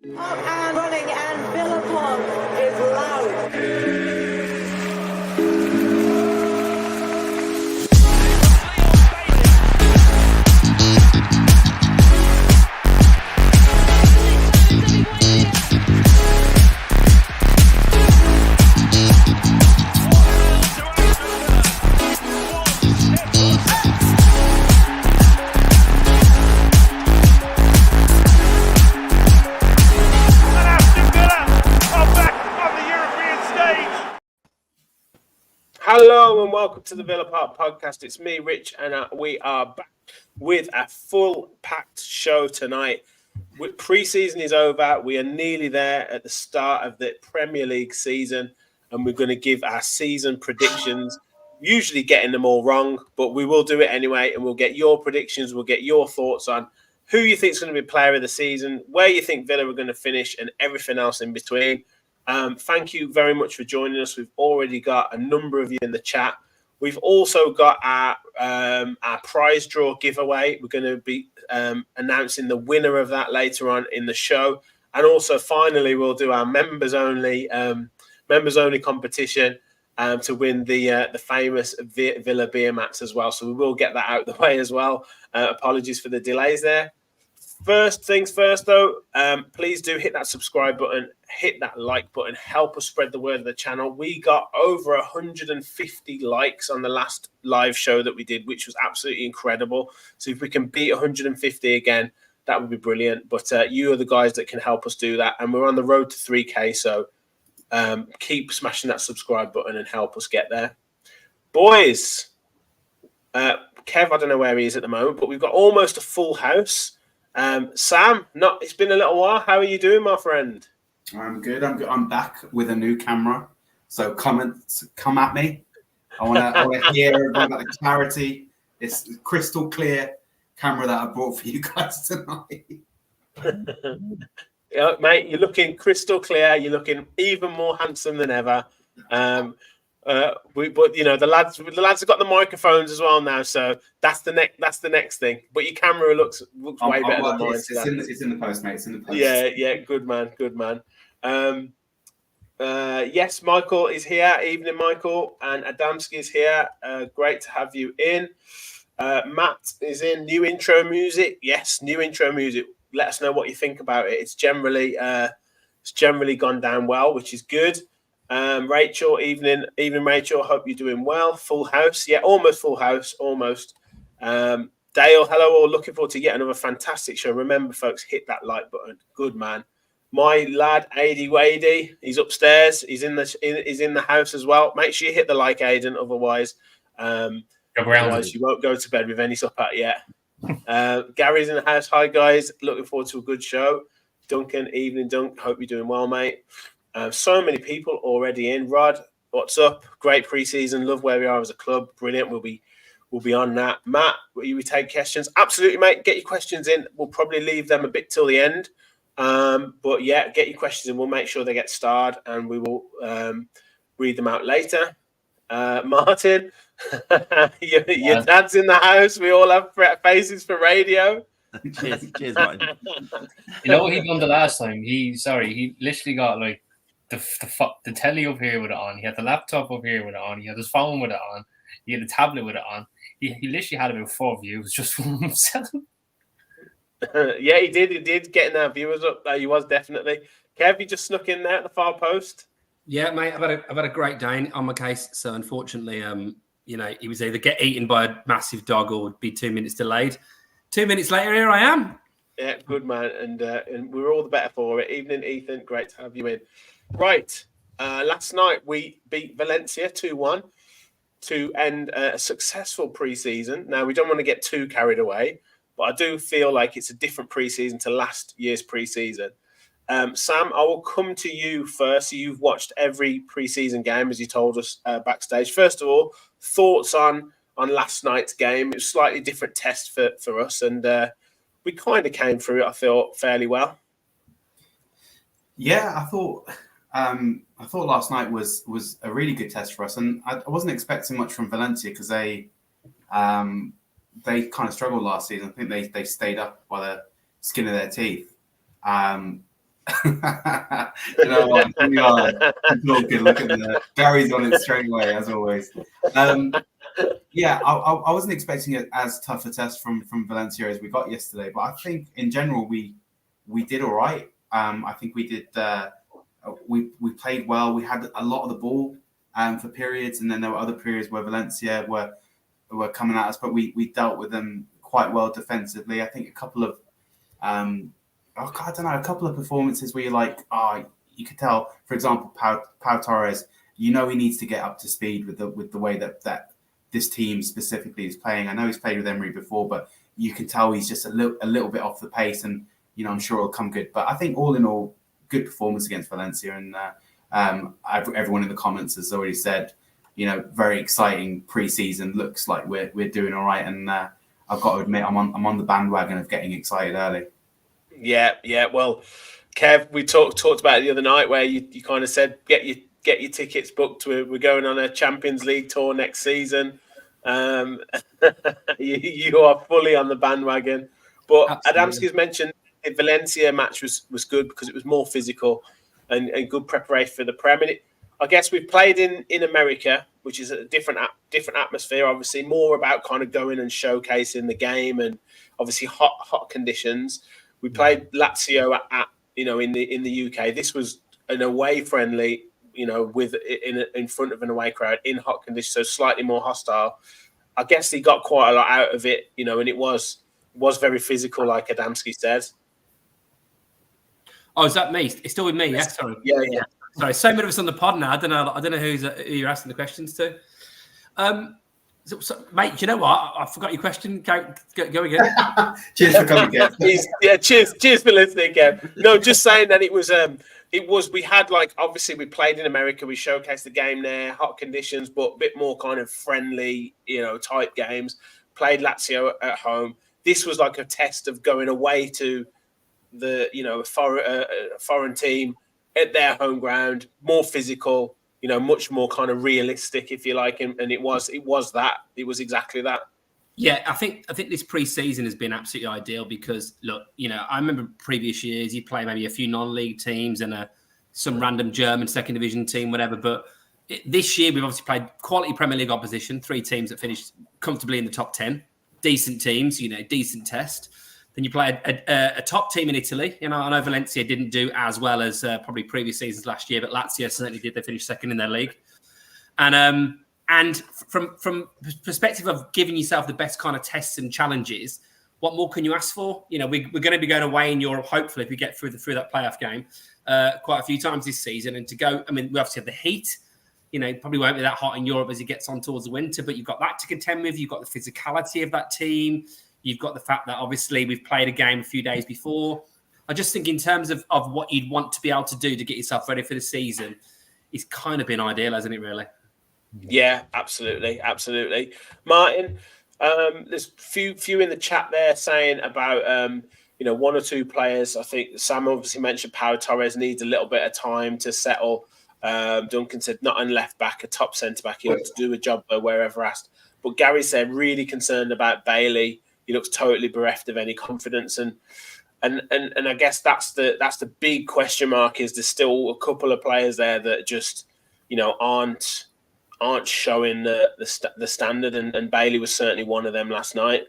Up and running, and Villa Park is loud. Hello and welcome to the Villa Park podcast. It's me, Rich, and we are back with a full-packed show tonight. Pre-season is over. We are nearly there at the start of the Premier League season, and we're going to give our season predictions, usually getting them all wrong, but we will do it anyway, and we'll get your predictions, we'll get your thoughts on who you think is going to be player of the season, where you think Villa are going to finish, and everything else in between. Thank you very much for joining us. We've already got a number of you in the chat. We've also got our prize draw giveaway. We're going to be announcing the winner of that later on in the show. And also, finally, we'll do our members only competition to win the famous Villa beer mats as well. So we will get that out of the way as well. Apologies for the delays there. First things first, though, please do hit that subscribe button, hit that like button, help us spread the word of the channel. We got over 150 likes on the last live show that we did, which was absolutely incredible. So if we can beat 150 again, that would be brilliant. But you are the guys that can help us do that. And we're on the road to 3K, so keep smashing that subscribe button and help us get there. Boys, Kev, I don't know where he is at the moment, but we've got almost a full house. Sam, it's been a little while. How are you doing, my friend? I'm good. I'm back with a new camera. So comments, come at me. I want to hear about the clarity. It's a crystal clear camera that I brought for you guys tonight. Yeah, mate, you're looking crystal clear. You're looking even more handsome than ever. But you know the lads have got the microphones as well now, so that's the next thing. But your camera looks way better than mine. It's in the post, mate. It's in the post. Yeah, good man. Yes, Michael is here. Evening, Michael, and Adamski is here. Great to have you in. Matt is in. New intro music. Yes, new intro music. Let us know what you think about it. It's generally gone down well, which is good. Rachel, evening, Rachel. Hope you're doing well. Full house, yeah, almost full house, almost. Dale, hello all. Looking forward to yet another fantastic show. Remember, folks, hit that like button. Good man. My lad, Aidy Wadey, he's upstairs. He's in the house as well. Make sure you hit the like, Aiden. Otherwise, you won't go to bed with any supper yet. Gary's in the house. Hi guys. Looking forward to a good show. Duncan, evening, Dunk. Hope you're doing well, mate. So many people already in. Rod, what's up? Great preseason. Love where we are as a club. Brilliant. We'll be on that. Matt, will you take questions? Absolutely, mate. Get your questions in. We'll probably leave them a bit till the end. But yeah, get your questions in. We'll make sure they get starred and we will read them out later. Martin, your dad's in the house. We all have faces for radio. Cheers, Martin. You know what he done the last time? He literally got like the telly up here with it on. He had the laptop up here with it on. He had his phone with it on. He had a tablet with it on. He literally had about 4 views just for himself. Yeah, he did. He did getting our viewers up. He was definitely. Kev, you just snuck in there at the far post. Yeah, mate. I've had a great day on my case. So unfortunately, he was either get eaten by a massive dog or would be 2 minutes delayed. 2 minutes later, here I am. Yeah, good man, and we're all the better for it. Evening, Ethan. Great to have you in. Right, last night we beat Valencia 2-1 to end a successful pre-season. Now we don't want to get too carried away, but I do feel like it's a different pre-season to last year's pre-season. Sam, I will come to you first. You've watched every pre-season game, as you told us backstage. First of all, thoughts on last night's game. It was a slightly different test for us, and we kind of came through it, I thought, fairly well. Yeah, I thought last night was a really good test for us, and I wasn't expecting much from Valencia because they kind of struggled last season. I think they stayed up by the skin of their teeth. You know what? We are talking. Look at that. Gary's on it straight away, as always. Yeah, I wasn't expecting it as tough a test from Valencia as we got yesterday, but I think in general we did all right. I think we did. We played well. We had a lot of the ball for periods, and then there were other periods where Valencia were coming at us, but we dealt with them quite well defensively. I think a couple of I don't know, a couple of performances where you're like, you could tell, for example, Pau Torres, he needs to get up to speed with the way that this team specifically is playing. I know he's played with Emery before, but you can tell he's just a little bit off the pace, and I'm sure it'll come good. But I think all in all, good performance against Valencia, and everyone in the comments has already said, very exciting pre-season. Looks like we're doing all right, and I've got to admit, I'm on the bandwagon of getting excited early. Yeah. Well, Kev, we talked about it the other night where you kind of said get your tickets booked. We're going on a Champions League tour next season. You are fully on the bandwagon. But Adamski's mentioned the Valencia match was good because it was more physical and good preparation for the Prem. And I guess we've played in America, which is a different atmosphere, obviously more about kind of going and showcasing the game, and obviously hot conditions. We played Lazio at in the UK. This was an away friendly, with in front of an away crowd in hot conditions, so slightly more hostile. I guess he got quite a lot out of it, and it was very physical, like Adamski says. Oh, is that me? It's still with me, yeah? Sorry. Yeah. Sorry, so many of us on the pod now. I don't know who you're asking the questions to. So, mate, do you know what? I forgot your question. Go again. Cheers for coming, Kev. Cheers for listening, Kev. No, just saying that it was. We had obviously we played in America. We showcased the game there, hot conditions, but a bit more kind of friendly, type games. Played Lazio at home. This was like a test of going away to the foreign team at their home ground, more physical. Much more kind of realistic, if you like, and it was exactly that. Yeah, I think this pre-season has been absolutely ideal because look, I remember previous years you play maybe a few non-league teams and some random German second division team, whatever. But this year we've obviously played quality Premier League opposition, 3 teams that finished comfortably in the top 10, decent teams, decent test. Then you play a top team in Italy. I know Valencia didn't do as well as probably previous seasons last year, but Lazio certainly did. They finished second in their league. And from perspective of giving yourself the best kind of tests and challenges, what more can you ask for? We're going to be going away in Europe, hopefully, if we get through that playoff game quite a few times this season. And to go, we obviously have the heat. Probably won't be that hot in Europe as it gets on towards the winter, but you've got that to contend with. You've got the physicality of that team. You've got the fact that obviously we've played a game a few days before. I just think in terms of what you'd want to be able to do to get yourself ready for the season, it's kind of been ideal, hasn't it, really? Yeah, absolutely. Martin, there's few in the chat there saying about, 1 or 2 players. I think Sam obviously mentioned Pau Torres needs a little bit of time to settle. Duncan said not on left back, a top centre-back. He wants to do a job wherever asked. But Gary said really concerned about Bailey. He looks totally bereft of any confidence, and I guess that's the big question mark. Is there's still a couple of players there that just aren't showing the standard, and Bailey was certainly one of them last night.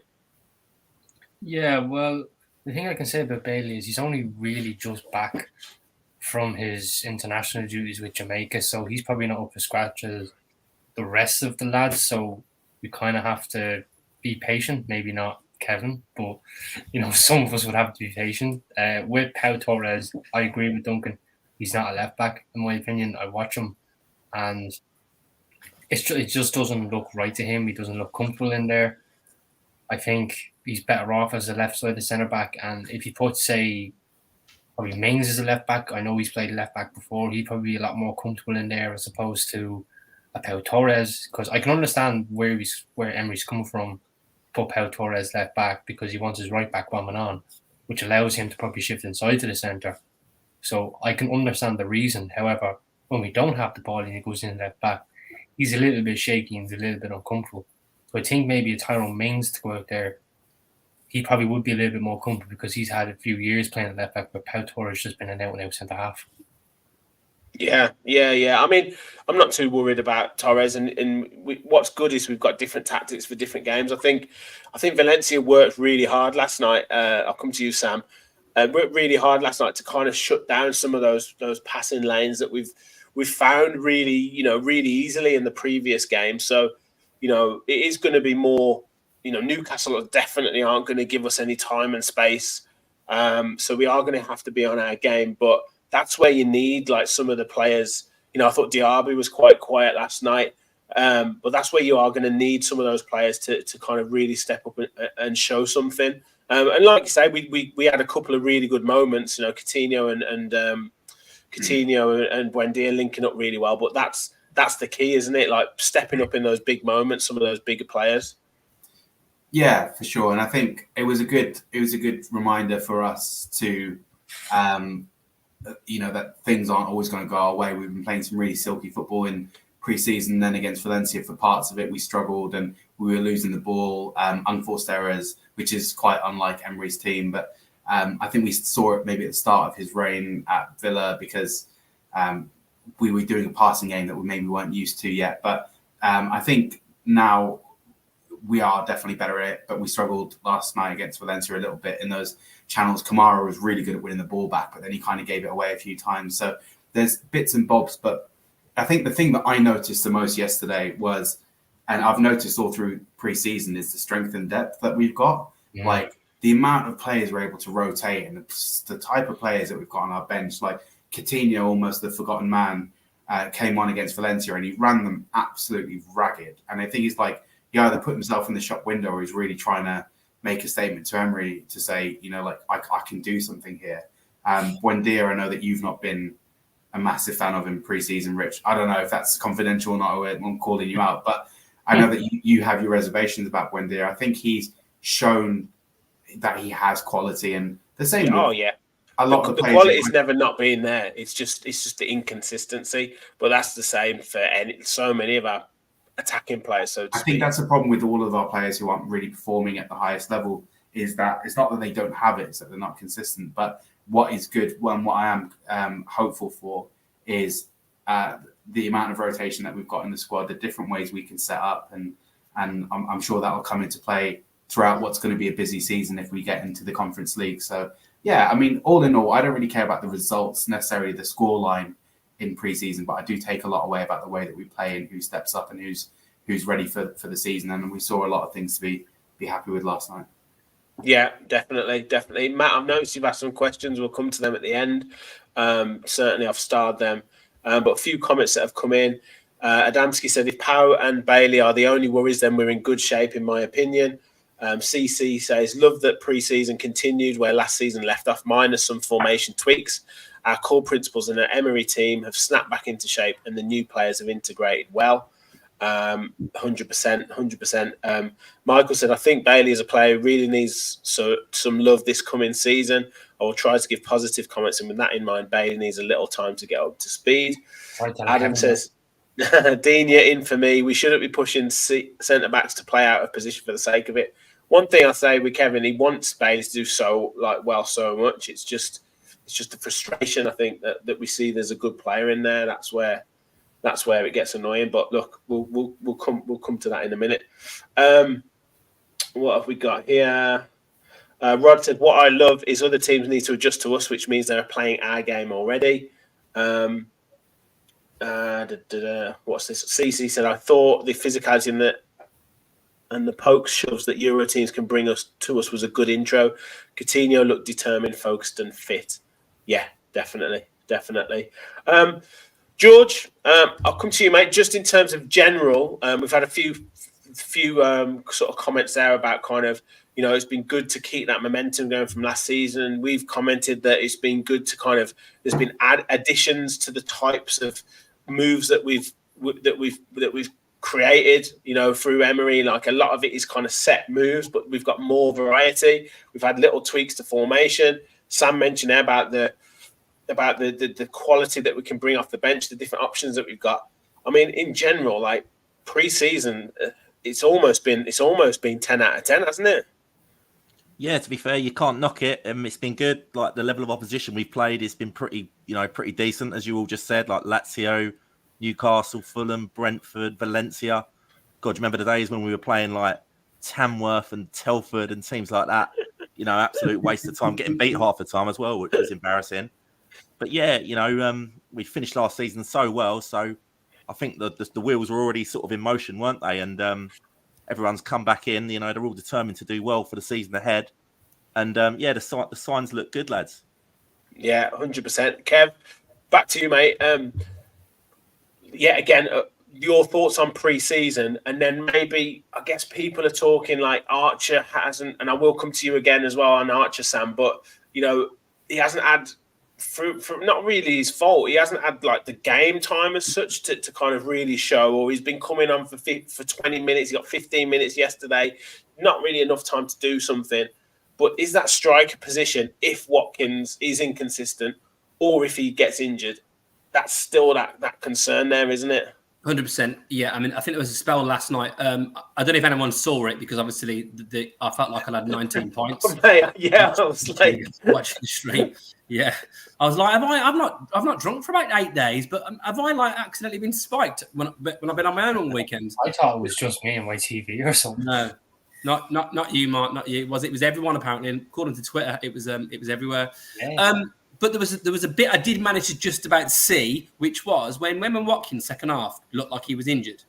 Yeah, well, the thing I can say about Bailey is he's only really just back from his international duties with Jamaica, so he's probably not up to scratch as the rest of the lads. So we kind of have to be patient. Maybe not Kevin, but some of us would have to be patient. With Pau Torres, I agree with Duncan. He's not a left back, in my opinion. I watch him, and it just doesn't look right to him. He doesn't look comfortable in there. I think he's better off as a left side, the centre back. And if you put, say, probably Mings as a left back, I know he's played left back before. He'd probably be a lot more comfortable in there as opposed to a Pau Torres, because I can understand where Emery's coming from. Put Pau Torres left back because he wants his right back bombing on, which allows him to probably shift inside to the centre. So I can understand the reason. However, when we don't have the ball and he goes in left back, he's a little bit shaky and he's a little bit uncomfortable. So I think maybe a Tyrone Mings to go out there he probably would be a little bit more comfortable because he's had a few years playing at left back, but Pau Torres just been an out-and-out centre-half. Yeah. I mean, I'm not too worried about Torres, and what's good is we've got different tactics for different games. I think Valencia worked really hard last night. I'll come to you, Sam. Worked really hard last night to kind of shut down some of those passing lanes that we've found really easily in the previous game. So, it is going to be more. Newcastle definitely aren't going to give us any time and space. So we are going to have to be on our game, but that's where you need like some of the players. I thought Diaby was quite quiet last night, but that's where you are going to need some of those players to kind of really step up and show something. And like you say, we had a couple of really good moments. Coutinho and Buendia linking up really well. But that's the key, isn't it? Like stepping up in those big moments, some of those bigger players. Yeah, for sure. And I think it was a good reminder for us to. That things aren't always going to go our way. We've been playing some really silky football in pre-season. Then against Valencia, for parts of it, we struggled and we were losing the ball, unforced errors, which is quite unlike Emery's team. But I think we saw it maybe at the start of his reign at Villa because we were doing a passing game that we maybe weren't used to yet. But I think now we are definitely better at it, but we struggled last night against Valencia a little bit in those channels. Kamara was really good at winning the ball back, but then he kind of gave it away a few times. So there's bits and bobs, but I think the thing that I noticed the most yesterday was, and I've noticed all through pre-season, is the strength and depth that we've got. Yeah. Like the amount of players we're able to rotate and the type of players that we've got on our bench, like Coutinho, almost the forgotten man, came on against Valencia and he ran them absolutely ragged. And I think he's like, he either put himself in the shop window or he's really trying to make a statement to Emery to say, I can do something here. Buendia, I know that you've not been a massive fan of in pre-season, Rich. I don't know if that's confidential or not, I'm calling you out, but I know that you have your reservations about Buendia. I think he's shown that he has quality, and the same. Oh yeah, a lot of the quality's never not been there. It's just the inconsistency, but that's the same for so many of our attacking players. So I think that's the problem with all of our players who aren't really performing at the highest level, is that it's not that they don't have it, it's that they're not consistent. But what is good, and what I am hopeful for, is the amount of rotation that we've got in the squad, the different ways we can set up, and I'm sure that will come into play throughout what's going to be a busy season if we get into the Conference League. So yeah, I mean, all in all, I don't really care about the results necessarily, the scoreline in pre-season, but I do take a lot away about the way that we play and who steps up and who's ready for the season. And we saw a lot of things to be happy with last night. Yeah, definitely. Matt, I've noticed you've asked some questions. We'll come to them at the end. Certainly, I've starred them. But a few comments that have come in. Adamski said, if Pau and Bailey are the only worries, then we're in good shape, in my opinion. CC says, love that pre-season continued where last season left off, minus some formation tweaks. Our core principles in the Emery team have snapped back into shape and the new players have integrated well. 100%. Michael said, I think Bailey as a player really needs some love this coming season. I will try to give positive comments, and with that in mind, Bailey needs a little time to get up to speed. Adam says, Dina in for me. We shouldn't be pushing centre-backs to play out of position for the sake of it. One thing I say with Kevin, he wants Bailey to do so much. It's just the frustration, I think, that we see there's a good player in there. That's where it gets annoying. But look, we'll come to that in a minute. What have we got here? Rod said, what I love is other teams need to adjust to us, which means they're playing our game already. What's this? CC said, I thought the physicality and the pokes, shoves that Euro teams can bring us was a good intro. Coutinho looked determined, focused and fit. Yeah, definitely. George, I'll come to you, mate. Just in terms of general, we've had a few sort of comments there about kind of, it's been good to keep that momentum going from last season. We've commented that it's been good to kind of, there's been additions to the types of moves that we've created, through Emery. Like a lot of it is kind of set moves, but we've got more variety. We've had little tweaks to formation. Sam mentioned there about the quality that we can bring off the bench, the different options that we've got. I mean, in general, like pre-season, it's almost been 10 out of 10, hasn't it? Yeah, to be fair, you can't knock it. It's been good. Like the level of opposition we've played has been pretty decent, as you all just said. Like Lazio, Newcastle, Fulham, Brentford, Valencia. God, do you remember the days when we were playing like Tamworth and Telford and teams like that? Absolute waste of time, getting beat half the time as well, which was embarrassing. But yeah, we finished last season so well, so I think the wheels were already sort of in motion, weren't they? And everyone's come back in. They're all determined to do well for the season ahead. And the signs look good, lads. Yeah, 100%. Kev, back to you, mate. Again, your thoughts on pre-season, and then maybe I guess people are talking like Archer hasn't, and I will come to you again as well on Archer, Sam. But he hasn't had for not really his fault. He hasn't had like the game time as such to kind of really show, or he's been coming on for 20 minutes. He got 15 minutes yesterday. Not really enough time to do something. But is that striker position, if Watkins is inconsistent or if he gets injured, that's still that concern there, isn't it? 100%. Yeah, I mean, I think there was a spell last night. I don't know if anyone saw it because obviously I felt like I had 19 points. Yeah, I was like watching the stream. Yeah, I was like, I've not drunk for about 8 days, but have I like accidentally been spiked when I've been on my own on weekends? I thought it was just me and my TV or something. No, not you, Mark, not you. It was everyone apparently. And according to Twitter, it was everywhere. Yeah. But there was a bit I did manage to just about see, which was when Watkins second half looked like he was injured.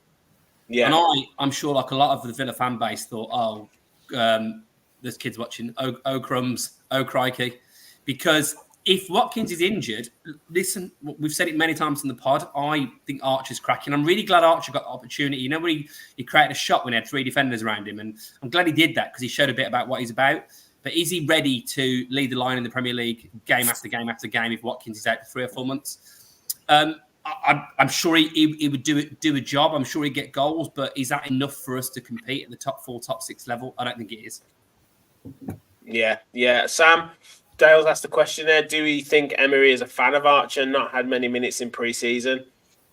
Yeah, and I'm sure like a lot of the Villa fan base thought, there's kids watching. Oh crumbs, oh crikey, because if Watkins is injured, listen, we've said it many times in the pod. I think Archer's cracking. I'm really glad Archer got the opportunity. When he created a shot when he had 3 defenders around him, and I'm glad he did that because he showed a bit about what he's about. But is he ready to lead the line in the Premier League game after game after game if Watkins is out for 3 or 4 months? I'm sure he would do a job. I'm sure he'd get goals, but is that enough for us to compete at the top 4, top 6 level? I don't think it is. Yeah. Sam, Dale's asked the question there. Do we think Emery is a fan of Archer? Not had many minutes in pre-season.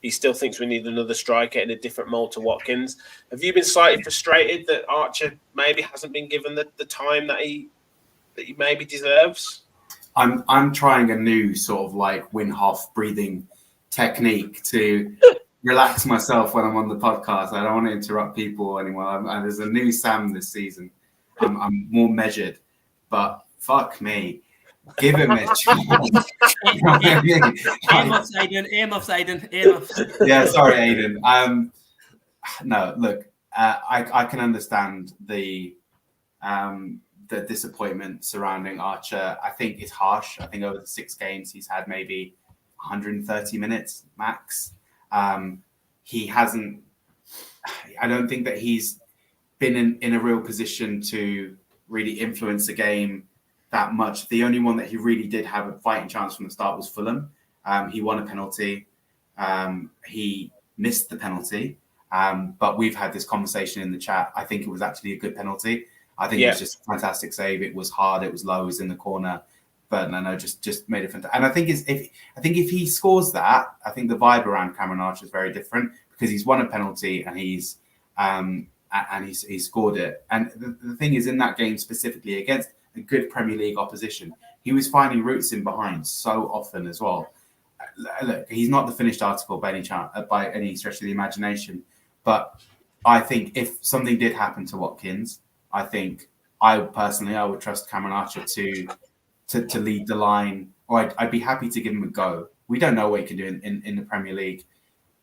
He still thinks we need another striker in a different mould to Watkins. Have you been slightly frustrated that Archer maybe hasn't been given the time that he maybe deserves? I'm trying a new sort of like Wim Hof breathing technique to relax myself when I'm on the podcast. I don't want to interrupt people anymore. There's a new Sam this season. I'm more measured, but fuck me. Give him a chance. Earmuffs, Aiden. Earmuffs. Yeah, sorry, Aiden. No, look, I can understand the disappointment surrounding Archer. I think it's harsh. I think over the 6 games he's had maybe 130 minutes max. He hasn't. I don't think that he's been in a real position to really influence the game that much. The only one that he really did have a fighting chance from the start was Fulham. He won a penalty. He missed the penalty. But we've had this conversation in the chat. I think it was actually a good penalty. I think it was just a fantastic save. It was hard. It was low. It was in the corner. But no, just made it fantastic. And I think if he scores that, I think the vibe around Cameron Archer is very different because he's won a penalty and he's scored it. And the thing is, in that game specifically against a good Premier League opposition, he was finding routes in behind so often as well. Look, he's not the finished article by any stretch of the imagination. But I think if something did happen to Watkins, I think I would trust Cameron Archer to lead the line, or I'd be happy to give him a go. We don't know what he can do in the Premier League,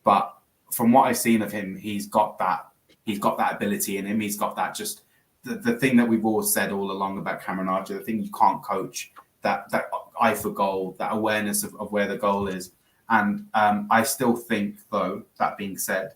but from what I've seen of him, he's got that ability in him. He's got that just the thing that we've all said all along about Cameron Archer, the thing you can't coach, that eye for goal, that awareness of where the goal is. And I still think, though, that being said,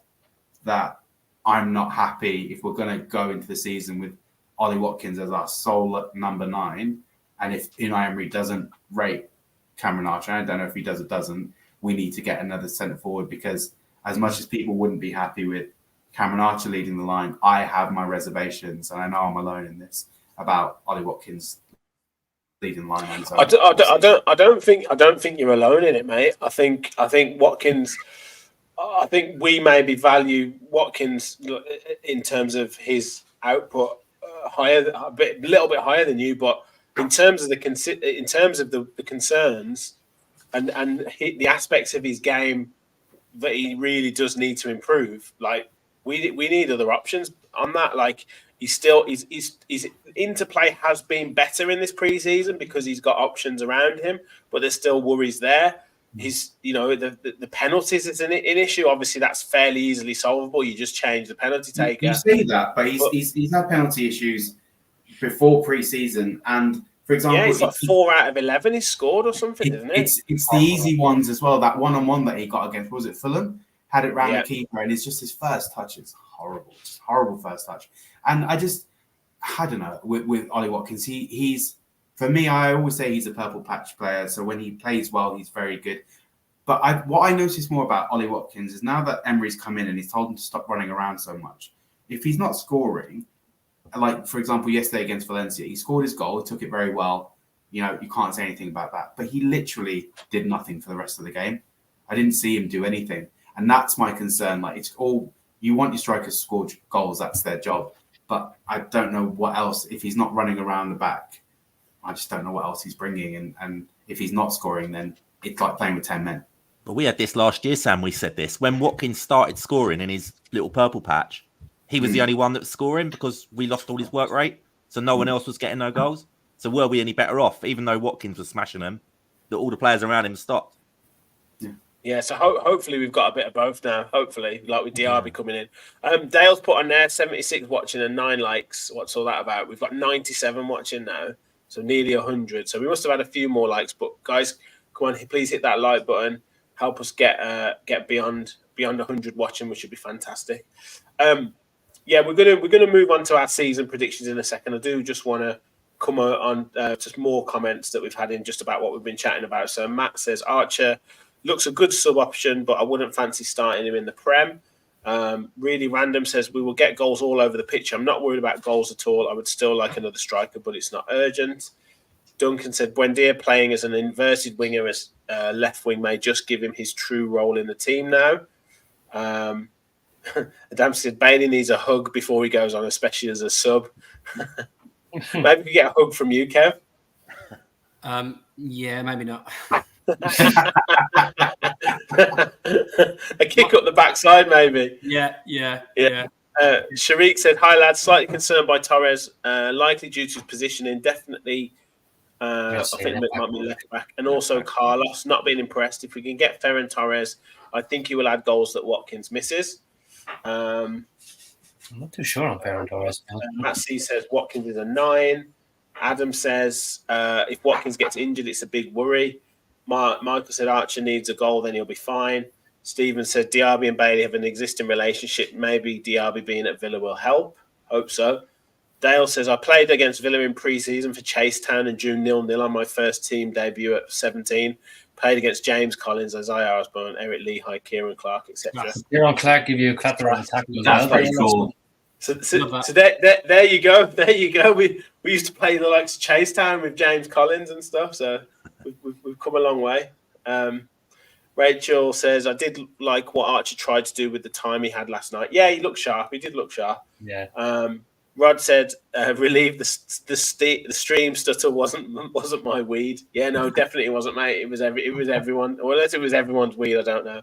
that I'm not happy if we're going to go into the season with Ollie Watkins as our sole number 9. And if Unai Emery doesn't rate Cameron Archer, I don't know if he does or doesn't, we need to get another centre forward, because as much as people wouldn't be happy with Cameron Archer leading the line, I have my reservations, and I know I'm alone in this, about Ollie Watkins leading the line. So I don't think you're alone in it, mate. I think Watkins. I think we maybe value Watkins in terms of his output little bit higher than you, but in terms of the concerns and the aspects of his game that he really does need to improve, like we need other options on that. Like his interplay has been better in this preseason because he's got options around him, but there's still worries there. The penalties is an issue. Obviously, that's fairly easily solvable. You just change the penalty taker. You see that, but he's had penalty issues before pre-season, and for example, it's like 4 out of 11 he's scored or something, isn't it? It's the easy ones as well. That one-on-one that he got against, was it Fulham? Had it round the keeper, and it's just his first touch. It's horrible, just horrible first touch. And I don't know with Ollie Watkins. He's for me. I always say he's a purple patch player. So when he plays well, he's very good. But what I notice more about Ollie Watkins is now that Emery's come in and he's told him to stop running around so much. If he's not scoring, like for example yesterday against Valencia, he scored his goal, took it very well. You can't say anything about that. But he literally did nothing for the rest of the game. I didn't see him do anything, and that's my concern. Like it's all you want your strikers to score goals. That's their job. But I don't know what else. If he's not running around the back, I just don't know what else he's bringing. And if he's not scoring, then it's like playing with 10 men. But we had this last year, Sam. We said this when Watkins started scoring in his little purple patch. He was the only one that was scoring because we lost all his work rate. So no one else was getting no goals. So were we any better off, even though Watkins was smashing them, that all the players around him stopped? Yeah, so hopefully we've got a bit of both now. Hopefully, like with Diaby coming in. Dale's put on there 76 watching and 9 likes. What's all that about? We've got 97 watching now, so nearly 100. So we must have had a few more likes. But guys, come on, please hit that like button. Help us get beyond 100 watching, which would be fantastic. We're gonna move on to our season predictions in a second. I do just want to come on just more comments that we've had in just about what we've been chatting about. So Matt says Archer looks a good sub option, but I wouldn't fancy starting him in the Prem. Really Random says we will get goals all over the pitch. I'm not worried about goals at all. I would still like another striker, but it's not urgent. Duncan said Buendia playing as an inverted winger as left wing may just give him his true role in the team now. Adam said Bailey needs a hug before he goes on, especially as a sub. Maybe we get a hug from you, Kev. Yeah, maybe not. A kick up the backside, maybe. Yeah. Sharik said, "Hi lads, slightly concerned by Torres, likely due to his positioning. Definitely, I think it might be left back, and also Carlos not being impressed. If we can get Ferran Torres, I think he will add goals that Watkins misses." I'm not too sure on Ferran Torres. Matt C says Watkins is a 9. Adam says if Watkins gets injured, it's a big worry. Michael said Archer needs a goal, then he'll be fine. Stephen said Diaby and Bailey have an existing relationship. Maybe Diaby being at Villa will help. Hope so. Dale says I played against Villa in pre-season for Chasetown and drew 0-0 on my first team debut at 17. Played against James Collins, Isaiah Osborne, Eric Lehigh, Kieran Clark, etc. Kieran Clark give you a clatter on the tackle. That's pretty cool. So there you go. There you go. We used to play the likes of Chasetown with James Collins and stuff. So we've come a long way. Rachel says I did like what Archer tried to do with the time he had last night. Yeah, he looked sharp. He did look sharp. Yeah. Rod said relieved the stream stutter wasn't my weed. Yeah, no, definitely wasn't, mate. It was everyone. Or unless it was everyone's weed, I don't know.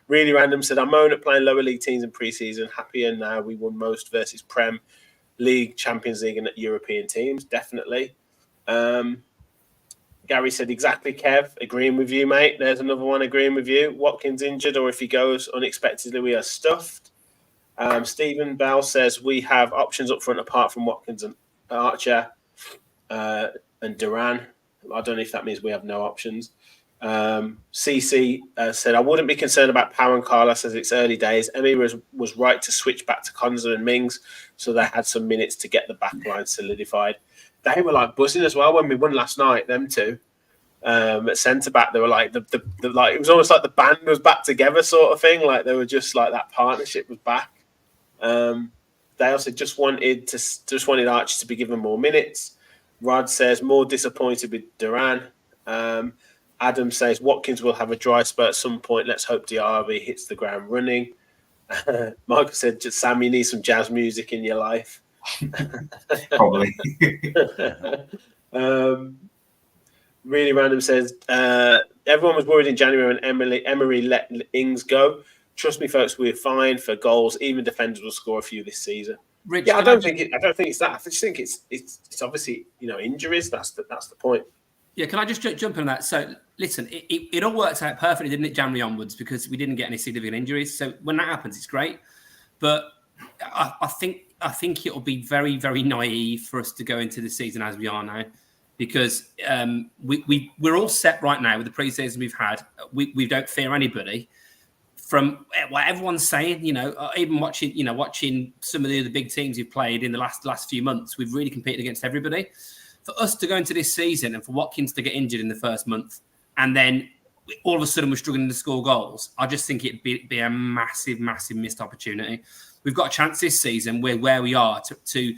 Really Random said I moan at playing lower league teams in pre-season. Happier now we won most versus Prem League, Champions League, and European teams. Definitely. Gary said exactly, Kev. Agreeing with you, mate. There's another one agreeing with you. Watkins injured, or if he goes unexpectedly, we are stuffed. Stephen Bell says we have options up front apart from Watkins and Archer and Duran. I don't know if that means we have no options. CC said I wouldn't be concerned about Pau and Carlos as it's early days. Emi was right to switch back to Konza and Mings, so they had some minutes to get the back line solidified. They were like buzzing as well when we won last night. Them two at centre back, they were like the like it was almost like the band was back together, sort of thing. Like they were just like that partnership was back. They also just wanted Archie to be given more minutes. Rod says more disappointed with Duran. Adam says Watkins will have a dry spurt at some point. Let's hope Diaby hits the ground running. Michael said, Sam, you need some jazz music in your life. Probably. Really random says everyone was worried in January when Emery let Ings go. Trust me, folks, we're fine for goals. Even defenders will score a few this season. Rich, Yeah, I don't think it's that. I just think it's obviously injuries. That's the point. Yeah, can I just jump on that? So, listen, it all worked out perfectly, didn't it, January onwards, because we didn't get any significant injuries. So when that happens, it's great. But I think it'll be very, very naive for us to go into the season as we are now, because we're all set right now with the preseason we've had. We don't fear anybody. From what everyone's saying, even watching some of the other big teams we've played in the last few months, we've really competed against everybody. For us to go into this season and for Watkins to get injured in the first month, and then all of a sudden we're struggling to score goals, I just think it'd be a massive, massive missed opportunity. We've got a chance this season where we are to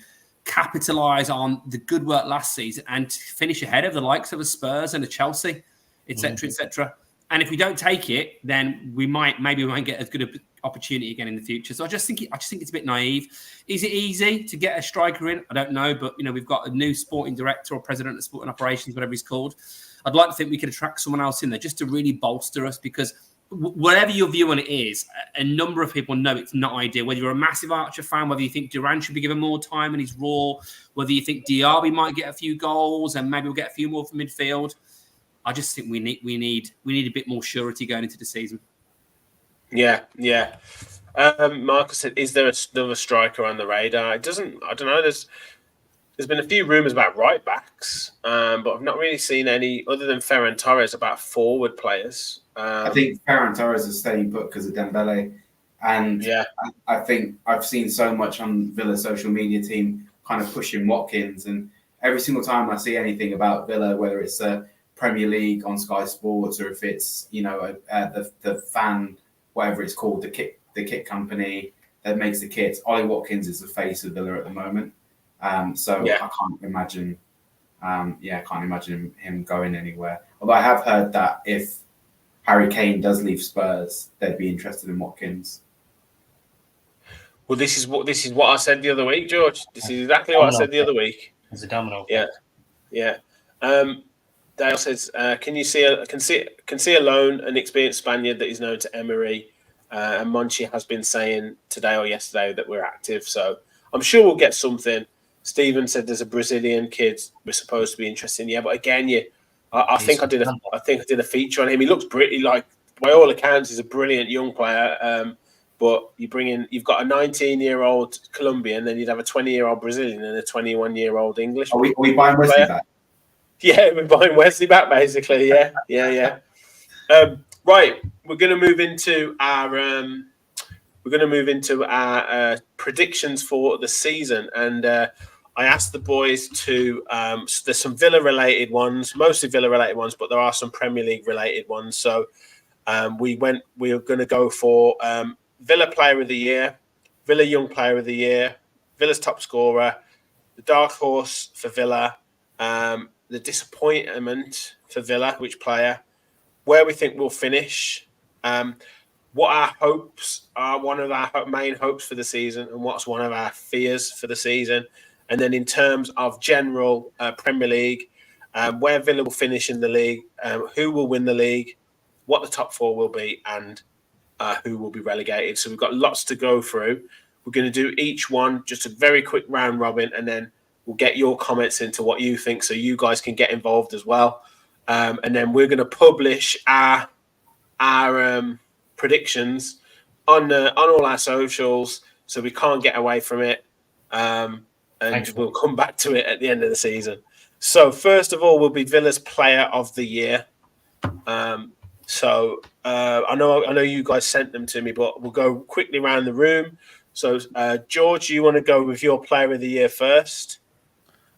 capitalise on the good work last season and to finish ahead of the likes of a Spurs and a Chelsea, etc., etc. And if we don't take it, then we won't get as good an opportunity again in the future. So I just think it's a bit naive. Is it easy to get a striker in? I don't know, but we've got a new sporting director or president of sporting operations, whatever he's called. I'd like to think we could attract someone else in there just to really bolster us, because whatever your view on it is, a number of people know it's not ideal. Whether you're a massive Archer fan, whether you think Duran should be given more time and he's raw, whether you think Diaby might get a few goals and maybe we'll get a few more from midfield. I just think we need a bit more surety going into the season. Yeah. Marcus said, "Is there another striker on the radar?" I don't know. There's been a few rumours about right backs, but I've not really seen any other than Ferran Torres about forward players. I think Ferran Torres is staying put because of Dembele, and I think I've seen so much on Villa's social media team kind of pushing Watkins, and every single time I see anything about Villa, whether it's a Premier League on Sky Sports or if it's the fan, whatever it's called, the kit company that makes the kits, Ollie Watkins is the face of Villa at the moment. I can't imagine him going anywhere. Although I have heard that if Harry Kane does leave Spurs, they'd be interested in Watkins. Well, this is what I said the other week, George. This is exactly what I said the other week. It's a domino. Yeah. Dale says, can see a loan, an experienced Spaniard that is known to Emery, and Monchi has been saying today or yesterday that we're active, so I'm sure we'll get something. Stephen said there's a Brazilian kid we're supposed to be interested in. Yeah, but again, I think I did a feature on him. He looks pretty, like, by all accounts, he's a brilliant young player. But you've got a 19-year-old Colombian, then you'd have a 20-year-old Brazilian and a 21-year-old English. Are we buying Wesley back? Yeah, we're buying Wesley back, basically. Yeah. Right, we're going to move into our predictions for the season, and I asked the boys to. There's some Villa-related ones, mostly Villa-related ones, but there are some Premier League-related ones. So we were going to go for Villa Player of the Year, Villa Young Player of the Year, Villa's top scorer, the dark horse for Villa, the disappointment for Villa, which player, where we think we'll finish, what our hopes are, one of our main hopes for the season, and what's one of our fears for the season. And then in terms of general Premier League, where Villa will finish in the league, who will win the league, what the top four will be, and who will be relegated. So we've got lots to go through. We're going to do each one, just a very quick round robin, and then we'll get your comments into what you think so you guys can get involved as well. And then we're going to publish our predictions on all our socials, so we can't get away from it. And we'll come back to it at the end of the season. So first of all, will be Villa's Player of the Year. So I know you guys sent them to me, but we'll go quickly around the room. So George, you want to go with your Player of the Year first?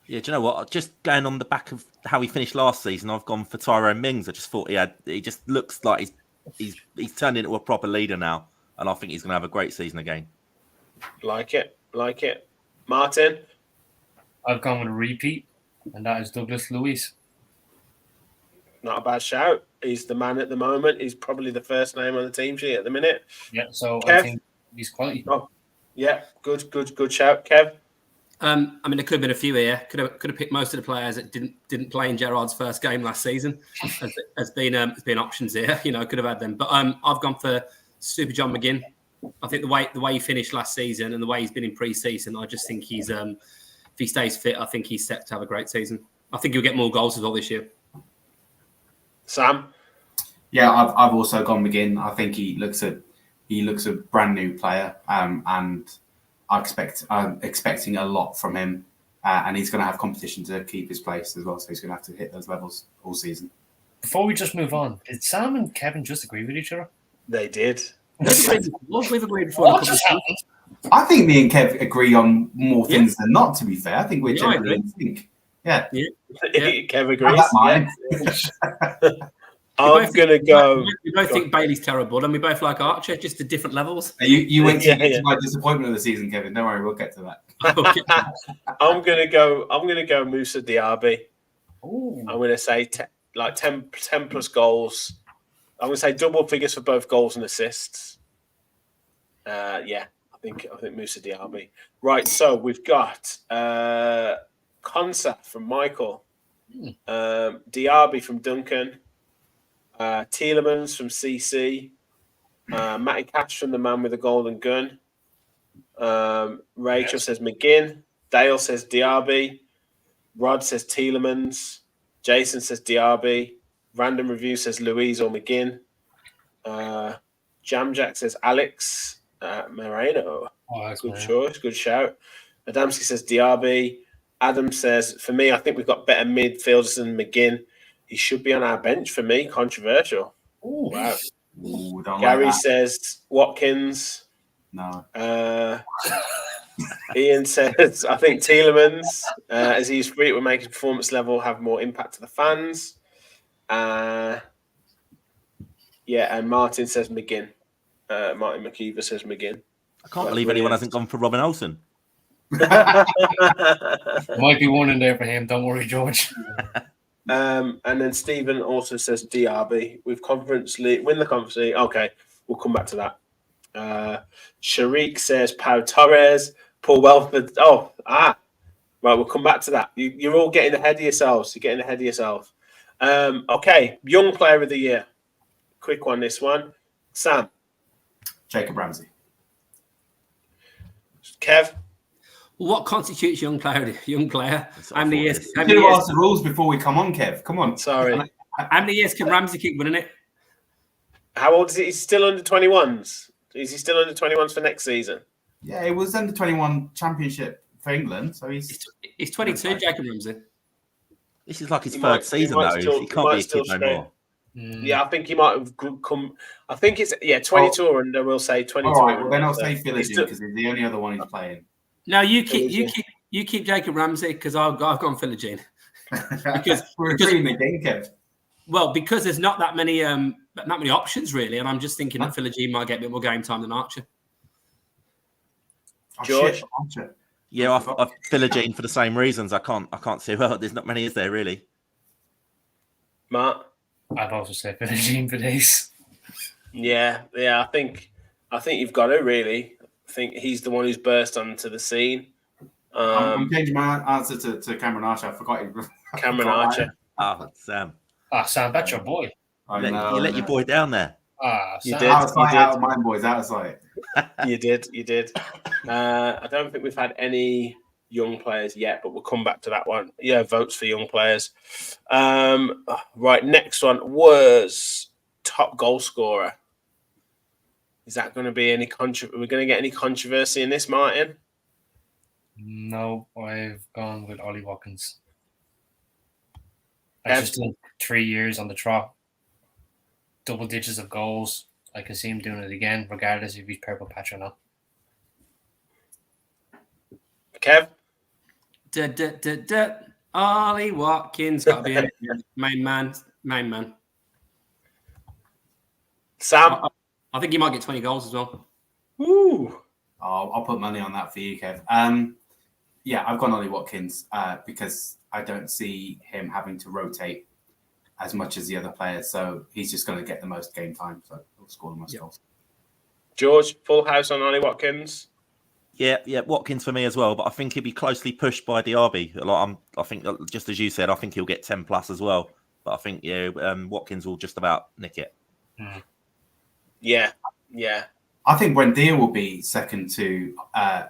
Yeah, do you know what? Just going on the back of how he finished last season, I've gone for Tyrone Mings. I just thought he just looks like he's turned into a proper leader now, and I think he's going to have a great season again. Like it. Martin? I've gone with a repeat, and that is Douglas Luiz. Not a bad shout. He's the man at the moment. He's probably the first name on the team sheet at the minute. Yeah, so Kev? I think he's quality. Oh, yeah, good shout. Kev? I mean, there could have been a few here. Could have picked most of the players that didn't play in Gerrard's first game last season. Has been options here. You know, could have had them. But I've gone for Super John McGinn. I think the way he finished last season and the way he's been in pre-season, I just think he's if he stays fit, I think he's set to have a great season. I think he'll get more goals as well this year. Sam? Yeah, I've also gone McGinn. I think he looks a brand new player, and I'm expecting a lot from him, and he's going to have competition to keep his place as well. So he's going to have to hit those levels all season. Before we just move on, did Sam and Kevin just agree with each other? They did. We've agreed before. What just happened? I think me and Kev agree on more things than not. To be fair, I think we're Yeah, I generally in sync. Yeah. Kev agrees. Have that mind. Yeah. I'm going to go. We both think Bailey's terrible, and we both like Archer, just at different levels. You went to my disappointment of the season, Kevin. Don't worry, we'll get to that. I'm going to go Musa Diaby. Ooh. I'm going to say 10 plus goals. I'm going to say double figures for both goals and assists. I think Musa Diaby. Right, so we've got Konsa from Michael, Diaby from Duncan, Tielemans from CC, Matty Cash from the man with the golden gun. Rachel says McGinn. Dale says Diaby. Rod says Tielemans. Jason says Diaby. Random Review says Louise or McGinn. Jamjack says Alex Moreno. Oh, that's Good Moreno. choice, good shout. Adamski says Diaby. Adam says, for me, I think we've got better midfielders than McGinn. He should be on our bench for me. Controversial. Ooh. Wow. Ooh, don't Gary like that. says Watkins. No. Ian says, I think Tielemans, as he's free, it will make his performance level have more impact to the fans. And Martin says McGinn. Martin McKeever says McGinn. I can't believe anyone hasn't gone for Robin Olsen. Might be one in there for him. Don't worry, George. And then Stephen also says Diaby. With Conference League, win the Conference League. Okay, we'll come back to that. Sharik says Pau Torres. Paul Welford. Right, we'll come back to that. You're all getting ahead of yourselves. You're getting ahead of yourself. Okay, Young Player of the Year. Quick one, this one. Sam. Jacob Ramsey. Kev. What constitutes young player? How many years? You could have asked the rules before we come on, Kev. Come on. Sorry. How many years can Ramsey keep winning it? How old is he? He's still under 21s. Is he still under 21s for next season? Yeah, it was under 21 championship for England, so he's 22, Jacob Ramsey. This is like his He third might season, still- though. he He can't might be a still kid no stay. more. Yeah, I think he might have come. I think it's 22 or under. We'll say 22. all right. Well, then I'll So say he's Philogene still- because he's the only other one he's playing. No, you keep Jacob Ramsey because I've gone Philogene. Because We're agreeing again, Kev. Well, because there's not that many options really, and I'm just thinking that Philogene might get a bit more game time than Archer. Oh, George? shit, Archer. Yeah, I've Philogene for the same reasons. I can't see. Well, there's not many, is there really? Mark. I'd also say Philogene for this. Yeah. I think you've got it. Really, I think he's the one who's burst onto the scene. I'm changing my answer to Cameron Archer. I forgot him. Cameron Archer. Sam. Sam, that's your boy. You let your boy down there. You Sam. did. Out of sight, out of mind, boys. Out of sight. You did. I don't think we've had any young players yet, but we'll come back to that one. Yeah, votes for young players. Right, next one was top goal scorer. Is that going to be any we're going to get any controversy in this, Martin? No, I've gone with Ollie Watkins. I just done 3 years on the trot. Double digits of goals. I can see him doing it again, regardless if he's purple patch or not. Kev? Ollie Watkins got to be a main man. Sam? I think he might get 20 goals as well. Woo! I'll put money on that for you, Kev. Yeah, I've gone Ollie Watkins because I don't see him having to rotate as much as the other players. So he's just going to get the most game time. So he'll score the most goals. George, full house on Ollie Watkins? Yeah, Watkins for me as well. But I think he'll be closely pushed by Diaby. I think, just as you said, I think he'll get 10 plus as well. But I think Watkins will just about nick it. Yeah. I think Buendia will be second to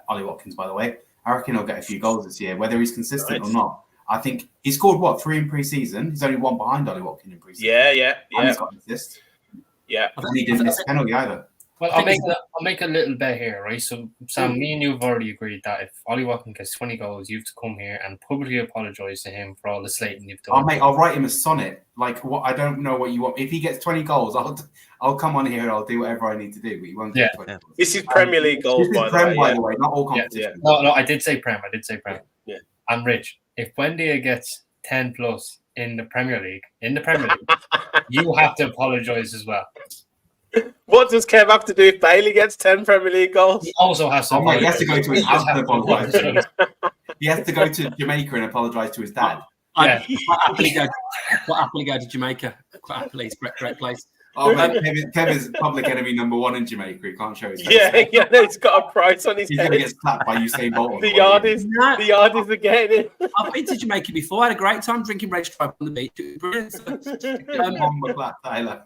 Ollie Watkins, by the way. I reckon he'll get a few goals this year, whether he's consistent or not. I think he scored, 3 in pre-season? He's only one behind Ollie Watkins in pre-season. Yeah. And he's got an assist. Yeah. And he didn't miss a penalty either. Well, I'll make a little bet here, right? So, Sam, me and you have already agreed that if Ollie Watkins gets 20 goals, you have to come here and publicly apologise to him for all the slating you've done. I'll write him a sonnet. Like, what? I don't know what you want. If he gets 20 goals, I'll come on here and I'll do whatever I need to do. But he won't get 20 goals. This is Premier League goals, by the way, not all competition. No, I did say Prem. Yeah. And Rich, if Buendia gets 10 plus in the Premier League, you have to apologise as well. What does Kev have to do if Bailey gets 10 Premier League goals? He also has to. He has to go to his house and apologise. He has to go to Jamaica and apologise to his dad. Quite happily go to Jamaica. Quite happily, it's a great place. Oh, man, Kevin's public enemy number 1 in Jamaica. He can't show his face. Yeah, he's got a price on his head. He's going to get slapped by Usain Bolt. The Yardies are getting it. I've been to Jamaica before. I had a great time drinking Red Stripe on the beach. It was brilliant. Tyler.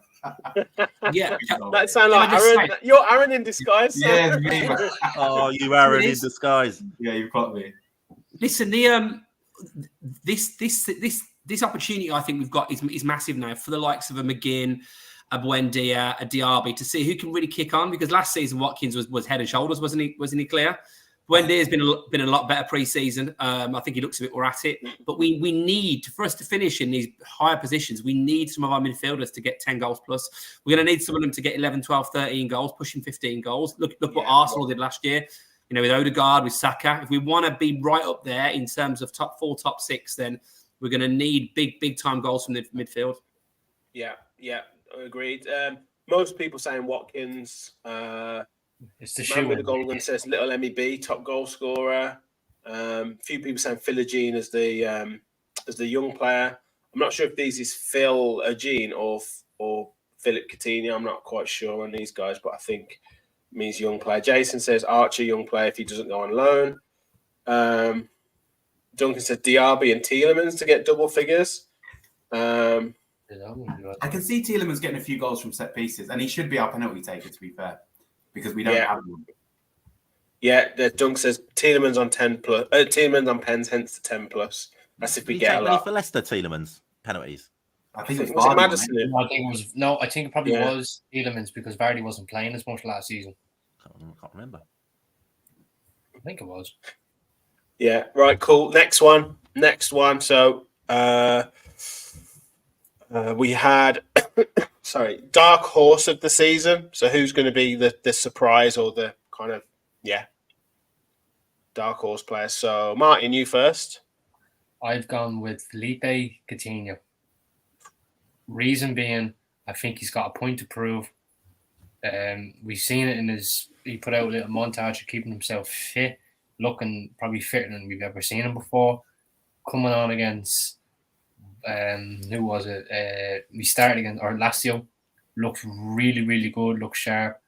Yeah, that sounds like Aaron. You're Aaron in disguise. Yeah, me. Oh, you Aaron in disguise. Yeah, you've got me. Listen, this opportunity I think we've got is massive now for the likes of a McGinn, a Buendia, a Diaby to see who can really kick on. Because last season Watkins was head and shoulders, wasn't he? Clear. Buendia's been a lot better pre-season. I think he looks a bit more at it. But we need, for us to finish in these higher positions, we need some of our midfielders to get 10 goals plus. We're going to need some of them to get 11, 12, 13 goals, pushing 15 goals. Look what Arsenal did last year. With Odegaard, with Saka. If we want to be right up there in terms of top 4, top 6, then we're going to need big time goals from the midfield. Yeah, agreed. Most people saying Watkins. It's the Man with the Golden says little MEB, top goal scorer. Few people saying Philogene as the young player. I'm not sure if these is Phil Agene or Philip Coutinho. I'm not quite sure on these guys, but I think it means young player. Jason says Archer, young player if he doesn't go on loan. Duncan said Diaby and Tielemans to get double figures. I can see Tielemans getting a few goals from set pieces, and he should be our penalty taker, to be fair, because we don't have one. Yeah, Dunk says Tielemans on 10 plus. Tielemans on pens, hence the 10 plus. That's if we get a lot. For Leicester, Tielemans penalties. I think it was Madison. I think it probably was Tielemans because Vardy wasn't playing as much last season. I can't remember. I think it was. Yeah, right, cool. Next one. So we had dark horse of the season. So who's going to be the surprise or the kind of dark horse player? So Martin, you first. I've gone with Felipe Coutinho. Reason being, I think he's got a point to prove. We've seen it he put out a little montage of keeping himself fit, looking probably fitter than we've ever seen him before. Coming on against, who was it? We started against Lazio, looked really, really good, looked sharp.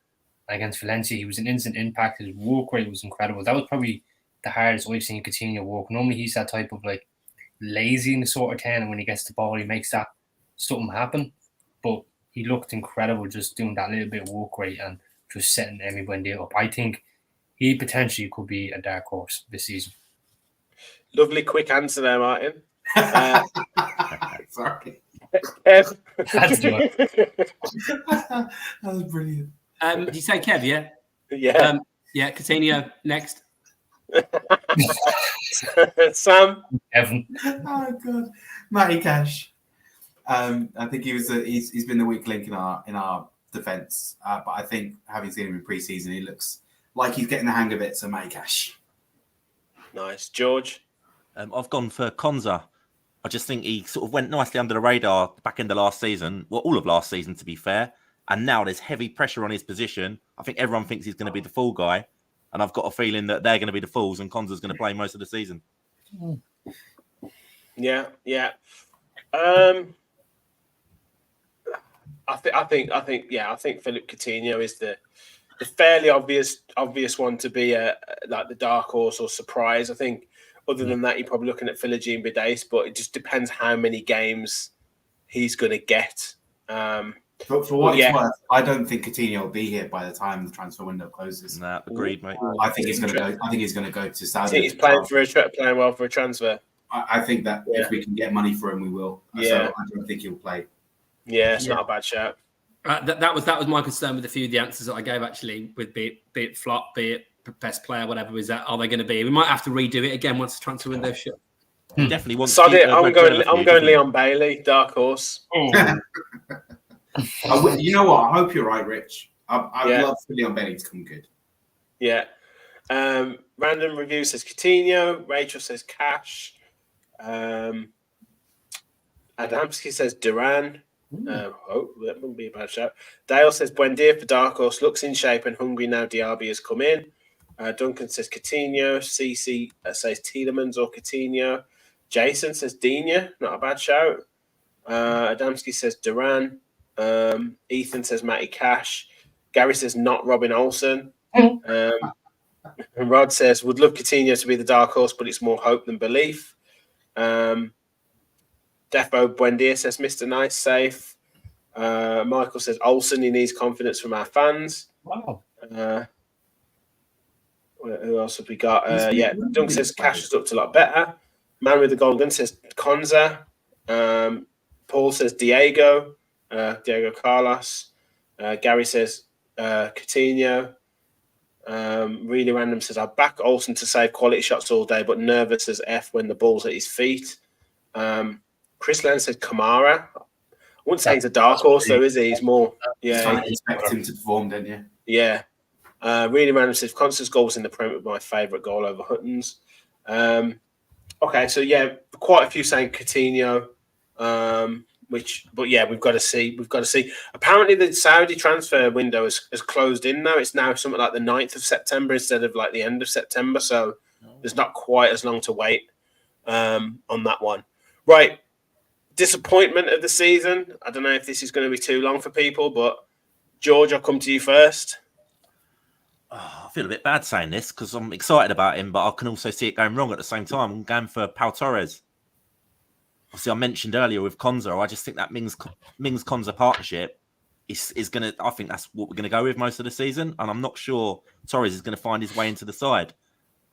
Against Valencia, he was an instant impact. His work rate was incredible. That was probably the hardest I've seen Coutinho work. Normally, he's that type of lazy in the sort of 10, and when he gets the ball, he makes that something happen. But he looked incredible just doing that little bit of work rate and just setting everybody up. I think he potentially could be a dark horse this season. Lovely quick answer there, Martin. Sorry. Kev. That was brilliant. Did you say Kev, yeah? Yeah. Yeah, Coutinho next. Sam. Evan. Oh God, Matty Cash. I think he's been the weak link in our defence, but I think having seen him in pre-season, he looks like he's getting the hang of it. So Matty Cash. Nice, George. I've gone for Konza. I just think he sort of went nicely under the radar back in the last season. Well, all of last season, to be fair. And now there's heavy pressure on his position. I think everyone thinks he's going to be the fall guy. And I've got a feeling that they're going to be the fools and Konza's going to play most of the season. Yeah. I think Philip Coutinho is the the fairly obvious one to be like the dark horse or surprise. I think other than that, you're probably looking at Philogene Bidace, but it just depends how many games he's going to get. But for what it's worth, I don't think Coutinho will be here by the time the transfer window closes. Nah, agreed, mate. I think he's going to go. I think he's going to go to Saudi. I think he's playing well for a transfer. I think that if we can get money for him, we will. Yeah. So I don't think he'll play. Yeah, it's not a bad shout. That was my concern with a few of the answers that I gave, actually, with be it flop, be it best player, whatever. Is that are they going to be? We might have to redo it again once the transfer window shut. Definitely want. Sod it. I'm going Leon Bailey, dark horse. You know what? I hope you're right, Rich. I'd love for Leon Bailey to come good. Yeah. Random review says Coutinho. Rachel says Cash. Adamski says Duran. That wouldn't be a bad shout. Dale says Buendia for dark horse. Looks in shape and hungry now. Diaby has come in. Duncan says Coutinho. CC says Tielemans or Coutinho. Jason says Dina. Not a bad shout. Adamski says Duran. Ethan says Matty Cash. Gary says not Robin Olsen. And Rod says would love Coutinho to be the dark horse, but it's more hope than belief. Defo Buendia says Mr. Nice safe. Michael says Olsen, he needs confidence from our fans. Wow. Who else have we got? Dunk says Cash has looked a lot better. Man with the golden says Konza. Paul says Diego Carlos. Gary says Coutinho. Really random says I'll back Olsen to save quality shots all day, but nervous as F when the ball's at his feet. Chris Lennon said Kamara. I wouldn't say he's a dark horse though, is he? He's more I expect him to perform, didn't you? Yeah. Really random says Constance's goal was in the Premier, my favourite goal over Hutton's. Okay, so quite a few saying Coutinho. We've got to see. Apparently, the Saudi transfer window has closed in now. It's now something like the 9th of September instead of like the end of September. So there's not quite as long to wait on that one. Right. Disappointment of the season. I don't know if this is going to be too long for people, but George, I'll come to you first. I feel a bit bad saying this because I'm excited about him, but I can also see it going wrong at the same time. I'm going for Pau Torres. Obviously, I mentioned earlier with Konza, I just think that Mings-Konza partnership is going to, I think that's what we're going to go with most of the season. And I'm not sure Torres is going to find his way into the side.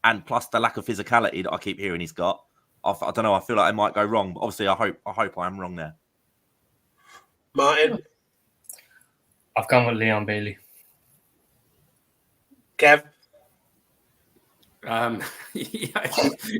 And plus the lack of physicality that I keep hearing he's got. I don't know. I feel like it might go wrong. But obviously, I hope I am wrong there. Martin? I've gone with Leon Bailey. Kev? You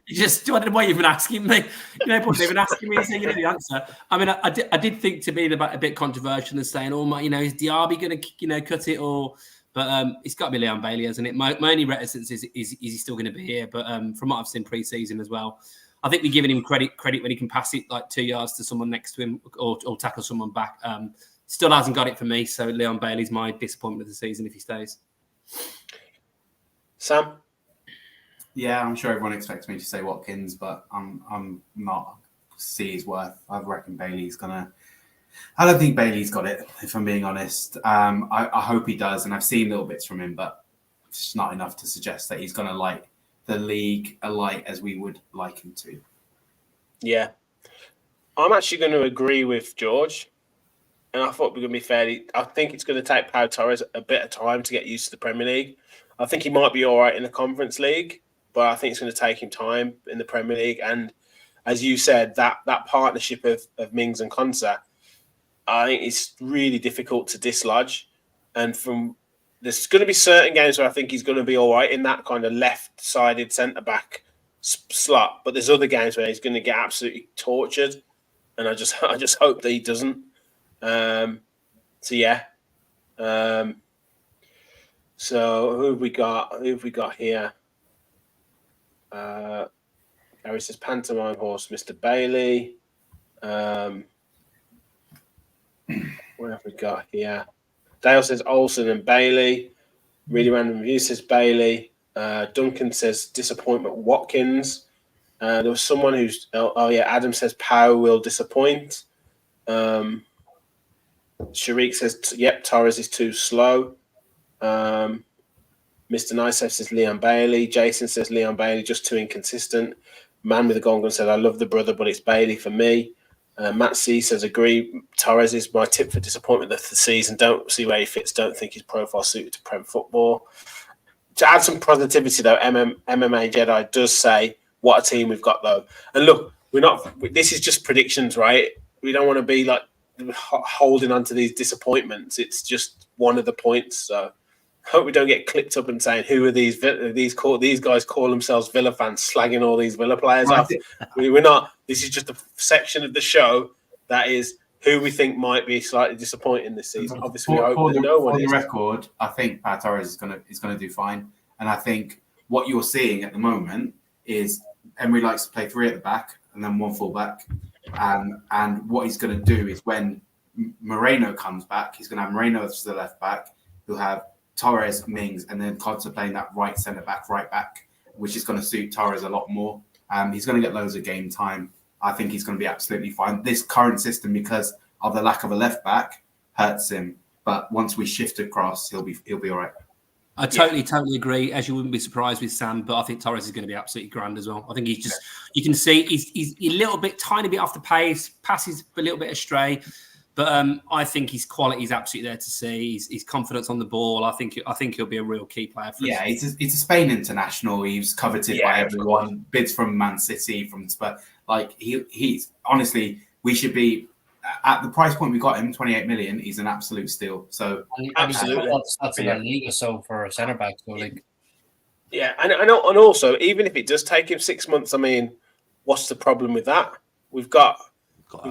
just, I don't know why you've been asking me. You know, you've been asking me, so you know the answer. I mean, I did think to be a bit controversial and saying, is Diaby going to, cut it or? But it's got to be Leon Bailey, hasn't it? My only reticence is he still going to be here? But from what I've seen pre-season as well, I think we're giving him credit when he can pass it like 2 yards to someone next to him or tackle someone back. Still hasn't got it for me. So Leon Bailey's my disappointment of the season if he stays. Sam? Yeah, I'm sure everyone expects me to say Watkins, but I'm not. See his worth. I reckon Bailey's gonna. I don't think Bailey's got it, if I'm being honest. I hope he does, and I've seen little bits from him, but it's not enough to suggest that he's gonna like the league alike as we would like him to. Yeah, I'm actually going to agree with George, and I thought we're going to be fairly. I think it's going to take Pau Torres a bit of time to get used to the Premier League. I think he might be all right in the Conference League, but I think it's going to take him time in the Premier League. And as you said, that partnership of Mings and Konsa, I think it's really difficult to dislodge. And there's going to be certain games where I think he's going to be all right in that kind of left-sided centre-back slot, but there's other games where he's going to get absolutely tortured, and I just hope that he doesn't. So who have we got? Here? Gary says pantomime horse, Mr. Bailey. What have we got here? Dale says Olsen and Bailey. Really random review says Bailey. Duncan says disappointment Watkins. There was someone who's Adam says Pau will disappoint. Sharik says Torres is too slow. Mr. Nice says Leon Bailey. Jason says Leon Bailey, just too inconsistent. Man with the Golden Gun said, I love the brother, but it's Bailey for me. Matt C says, agree. Torres is my tip for disappointment of the season. Don't see where he fits. Don't think his profile suited to Prem football. To add some positivity, though, MMA Jedi does say, what a team we've got, though. And look, this is just predictions, right? We don't want to be like holding on to these disappointments. It's just one of the points. So hope we don't get clipped up and saying, who are these guys call themselves Villa fans, slagging all these Villa players off. We're not. This is just a section of the show that is who we think might be slightly disappointing this season. Obviously, we hope that no one is. For the record, I think Pat Torres is gonna do fine, and I think what you're seeing at the moment is Emery likes to play 3 at the back and then 1 full back, and what he's going to do is when Moreno comes back, he's going to have Moreno as the left back. He'll have Torres, Mings, and then Cods playing that right centre back, right back, which is going to suit Torres a lot more. He's going to get loads of game time. I think he's going to be absolutely fine. This current system, because of the lack of a left back, hurts him. But once we shift across, he'll be all right. I totally agree. As you wouldn't be surprised with Sam, but I think Torres is going to be absolutely grand as well. I think he's just, you can see he's a little bit, tiny bit off the pace, passes a little bit astray. But I think his quality is absolutely there to see. His confidence on the ball. I think he'll be a real key player for us. He's a Spain international. He's coveted by everyone. Bids from Man City, from Spurs. Like he's honestly, we should be at the price point we got him, 28 million. He's an absolute steal. So absolutely, that's in a league or so for a centre back. So and also even if it does take him 6 months, I mean, what's the problem with that? We've got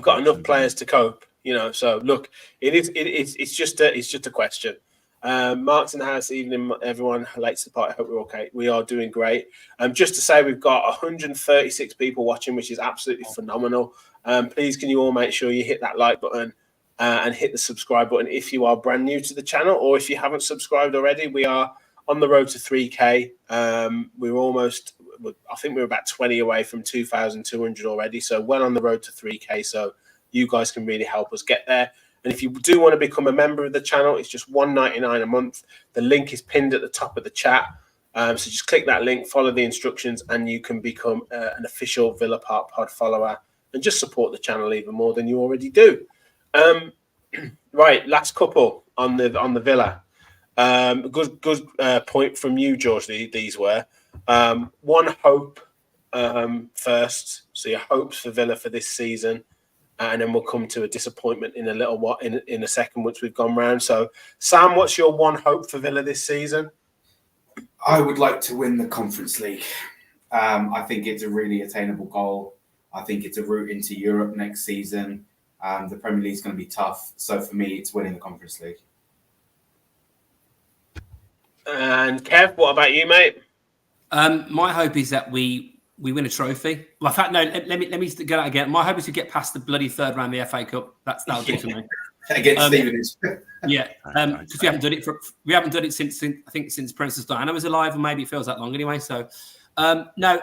enough players to cope. So look, it's just a question. Mark's in the house. Evening, everyone. Late to the party. I hope we're okay. We are doing great. Just to say, we've got 136 people watching, which is absolutely phenomenal. Please, can you all make sure you hit that like button and hit the subscribe button if you are brand new to the channel, or if you haven't subscribed already. We are on the road to 3K. I think we're about 20 away from 2,200 already. So well on the road to 3K. So you guys can really help us get there. And if you do want to become a member of the channel, it's just $1.99 a month. The link is pinned at the top of the chat. So just click that link, follow the instructions, and you can become an official Villa Park Pod follower and just support the channel even more than you already do. Right, last couple on the Villa. Good point from you, George. These were one hope first. So your hopes for Villa for this season. And then we'll come to a disappointment in a little while, in a second, once we've gone round. So, Sam, what's your one hope for Villa this season? I would like to win the Conference League. I think it's a really attainable goal. I think it's a route into Europe next season. The Premier League is going to be tough. So, for me, it's winning the Conference League. And Kev, what about you, mate? My hope is that we win a trophy. Well, in fact, no. Let me get that again. My hope is to get past the bloody third round of the FA Cup. That'll do for me. Against Stevenage. Yeah, because we haven't done it since Princess Diana was alive, and maybe it feels that long anyway. So, no.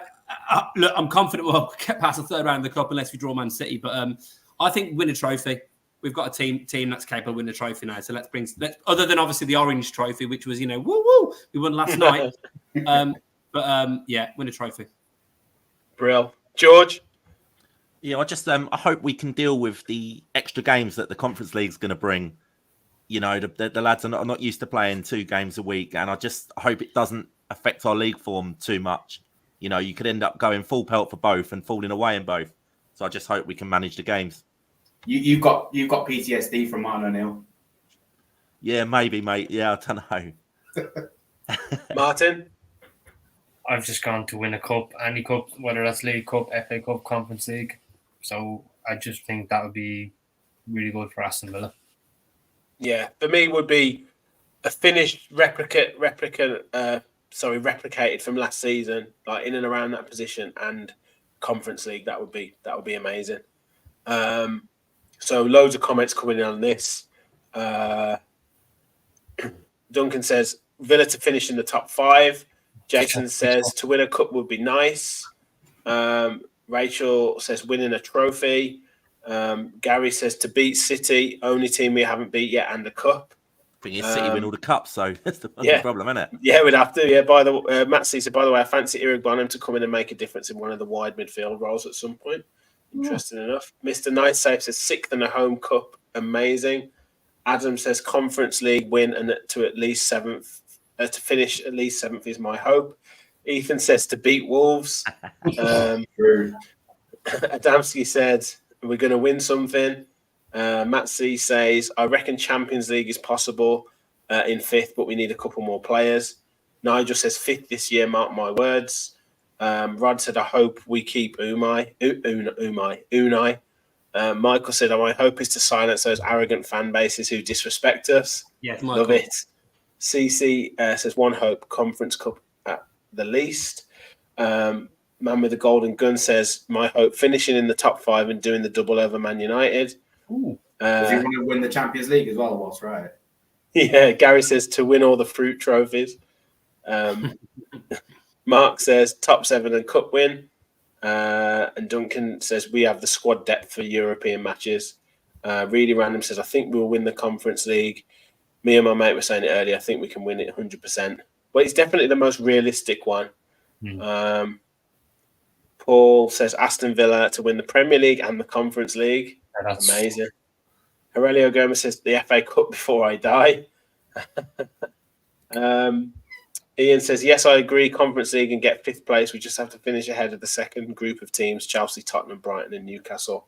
Look, I'm confident we'll get past the third round of the cup unless we draw Man City. But I think win a trophy. We've got a team that's capable of winning a trophy now. So let's other than obviously the Orange Trophy, which was woo we won last night. Win a trophy. Brill. George? Yeah, I hope we can deal with the extra games that the Conference League's going to bring. The lads are not used to playing 2 games a week, and I just hope it doesn't affect our league form too much. You could end up going full pelt for both and falling away in both. So I just hope we can manage the games. You've got PTSD from Martin O'Neill. Yeah, maybe, mate. Yeah, I don't know. Martin? I've just gone to win a cup, any cup, whether that's League Cup, FA Cup, Conference League. So I just think that would be really good for Aston Villa. Yeah, for me would be a finished replicated from last season, like in and around that position, and Conference League. That would be amazing. So loads of comments coming in on this. Duncan says Villa to finish in the top 5. Jason says to win a cup would be nice. Rachel says winning a trophy. Gary says to beat City, only team we haven't beat yet, and a cup. I think City win all the cups, so that's the problem, isn't it? Yeah, we'd have to. Yeah, by the Matt C said, by the way, I fancy Eric Bonham to come in and make a difference in one of the wide midfield roles at some point. Interesting enough. Mr. Nice Safe says 6th in a home cup, amazing. Adam says Conference League win and to at least 7th, to finish at least 7th is my hope. Ethan says to beat Wolves. Adamski said we're going to win something. Matt C says, I reckon Champions League is possible in 5th, but we need a couple more players. Nigel says 5th this year, mark my words. Rod said, I hope we keep Unai. Michael said, my hope is to silence those arrogant fan bases who disrespect us. Yes, Love Michael. it. CC says, one hope, Conference Cup at the least. Man with the golden gun says, my hope, finishing in the top 5 and doing the double over Man United. Does he want to win the Champions League as well, Ross? Right. Yeah, Gary says to win all the fruit trophies. Mark says top 7 and cup win. And Duncan says we have the squad depth for European matches. Really Random says I think we'll win the Conference League. Me and my mate were saying it earlier. I think we can win it 100%. But it's definitely the most realistic one. Paul says Aston Villa to win the Premier League and the Conference League. That's amazing. Aurelio Gomez says the FA Cup before I die. Ian says, yes, I agree. Conference League and get 5th place. We just have to finish ahead of the second group of teams, Chelsea, Tottenham, Brighton and Newcastle.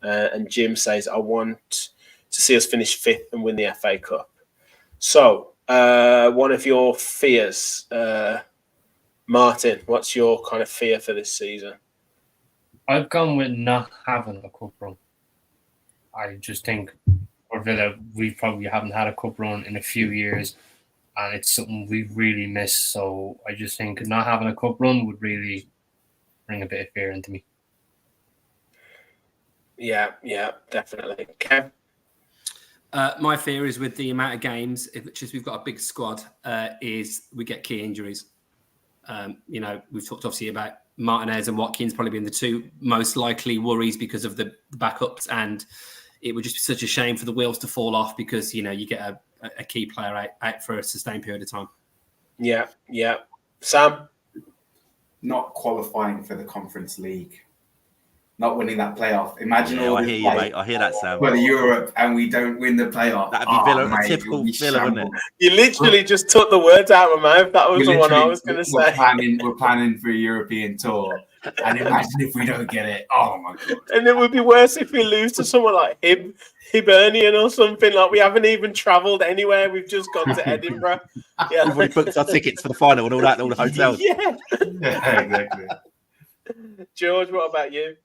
And Jim says, I want to see us finish 5th and win the FA Cup. So, one of your fears, Martin, what's your kind of fear for this season? I've gone with not having a cup run. I just think for Villa, we probably haven't had a cup run in a few years, and it's something we really miss. So I just think not having a cup run would really bring a bit of fear into me. Yeah, definitely. Kev? My fear is with the amount of games, which is we've got a big squad, is we get key injuries. We've talked obviously about Martinez and Watkins probably being the 2 most likely worries because of the backups, and it would just be such a shame for the wheels to fall off because, you get a key player out for a sustained period of time. Yeah. Sam? Not qualifying for the Conference League. Not winning that playoff. Imagine Yeah, all I this hear you, fight mate. I hear that, Sam. for Europe and we don't win the playoff. That'd be Villa, mate, typical it'll be Villa, wouldn't it? shambles. You literally just took the words out of my mouth. That was the one I was going to say. We're planning for a European tour. And imagine if we don't get it. Oh, my God. And it would be worse if we lose to someone like Hibernian or something. Like we haven't even travelled anywhere. We've just gone to Edinburgh. Yeah. We've already booked our tickets for the final and all that, and all the hotels. Yeah. Yeah, exactly. George, what about you?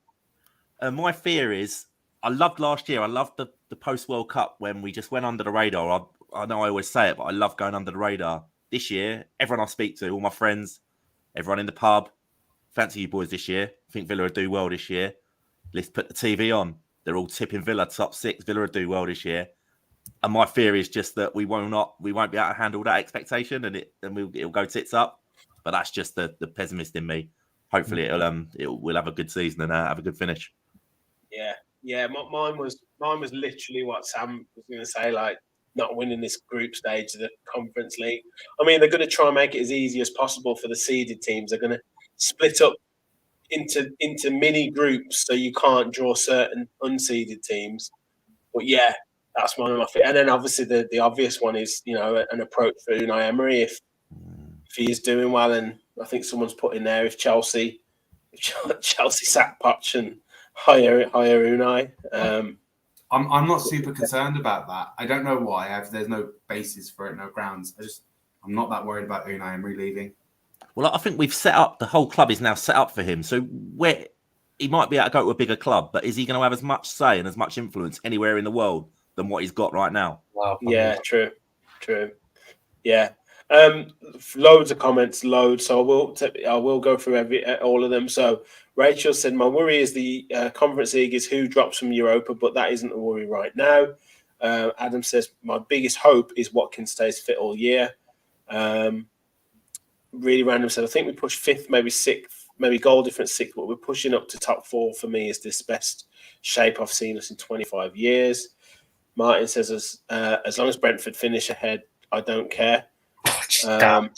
My fear is, I loved last year. I loved the post-World Cup when we just went under the radar. I know I always say it, but I love going under the radar. This year, everyone I speak to, all my friends, everyone in the pub, fancy you boys this year. I think Villa will do well this year. Let's put the TV on. They're all tipping Villa top 6. Villa will do well this year. And my fear is just that we won't be able to handle that expectation and it'll go tits up. But that's just the pessimist in me. Hopefully we'll have a good season and have a good finish. Yeah. Mine was literally what Sam was going to say, like not winning this group stage of the Conference League. I mean, they're going to try and make it as easy as possible for the seeded teams. They're going to split up into mini groups so you can't draw certain unseeded teams. But yeah, that's one of my fears. And then obviously the obvious one is, an approach for Unai Emery if he's doing well. And I think someone's put in there if Chelsea sack Poch and hire Unai. I'm not super concerned about that. I don't know why. There's no basis for it, no grounds. I'm not that worried about Unai Emery leaving. Well, I think we've set up, the whole club is now set up for him. So where he might be able to go to a bigger club, but is he going to have as much say and as much influence anywhere in the world than what he's got right now? Wow. Yeah, true. Yeah. Loads of comments, So I will go through all of them. So Rachel said, my worry is the Conference League is who drops from Europa, but that isn't a worry right now. Adam says, my biggest hope is Watkins stays fit all year. Really Random said, I think we push 5th, maybe 6th, maybe goal difference 6th, but we're pushing up to top 4 for me is this best shape I've seen us in 25 years. Martin says, as long as Brentford finish ahead, I don't care. Stop.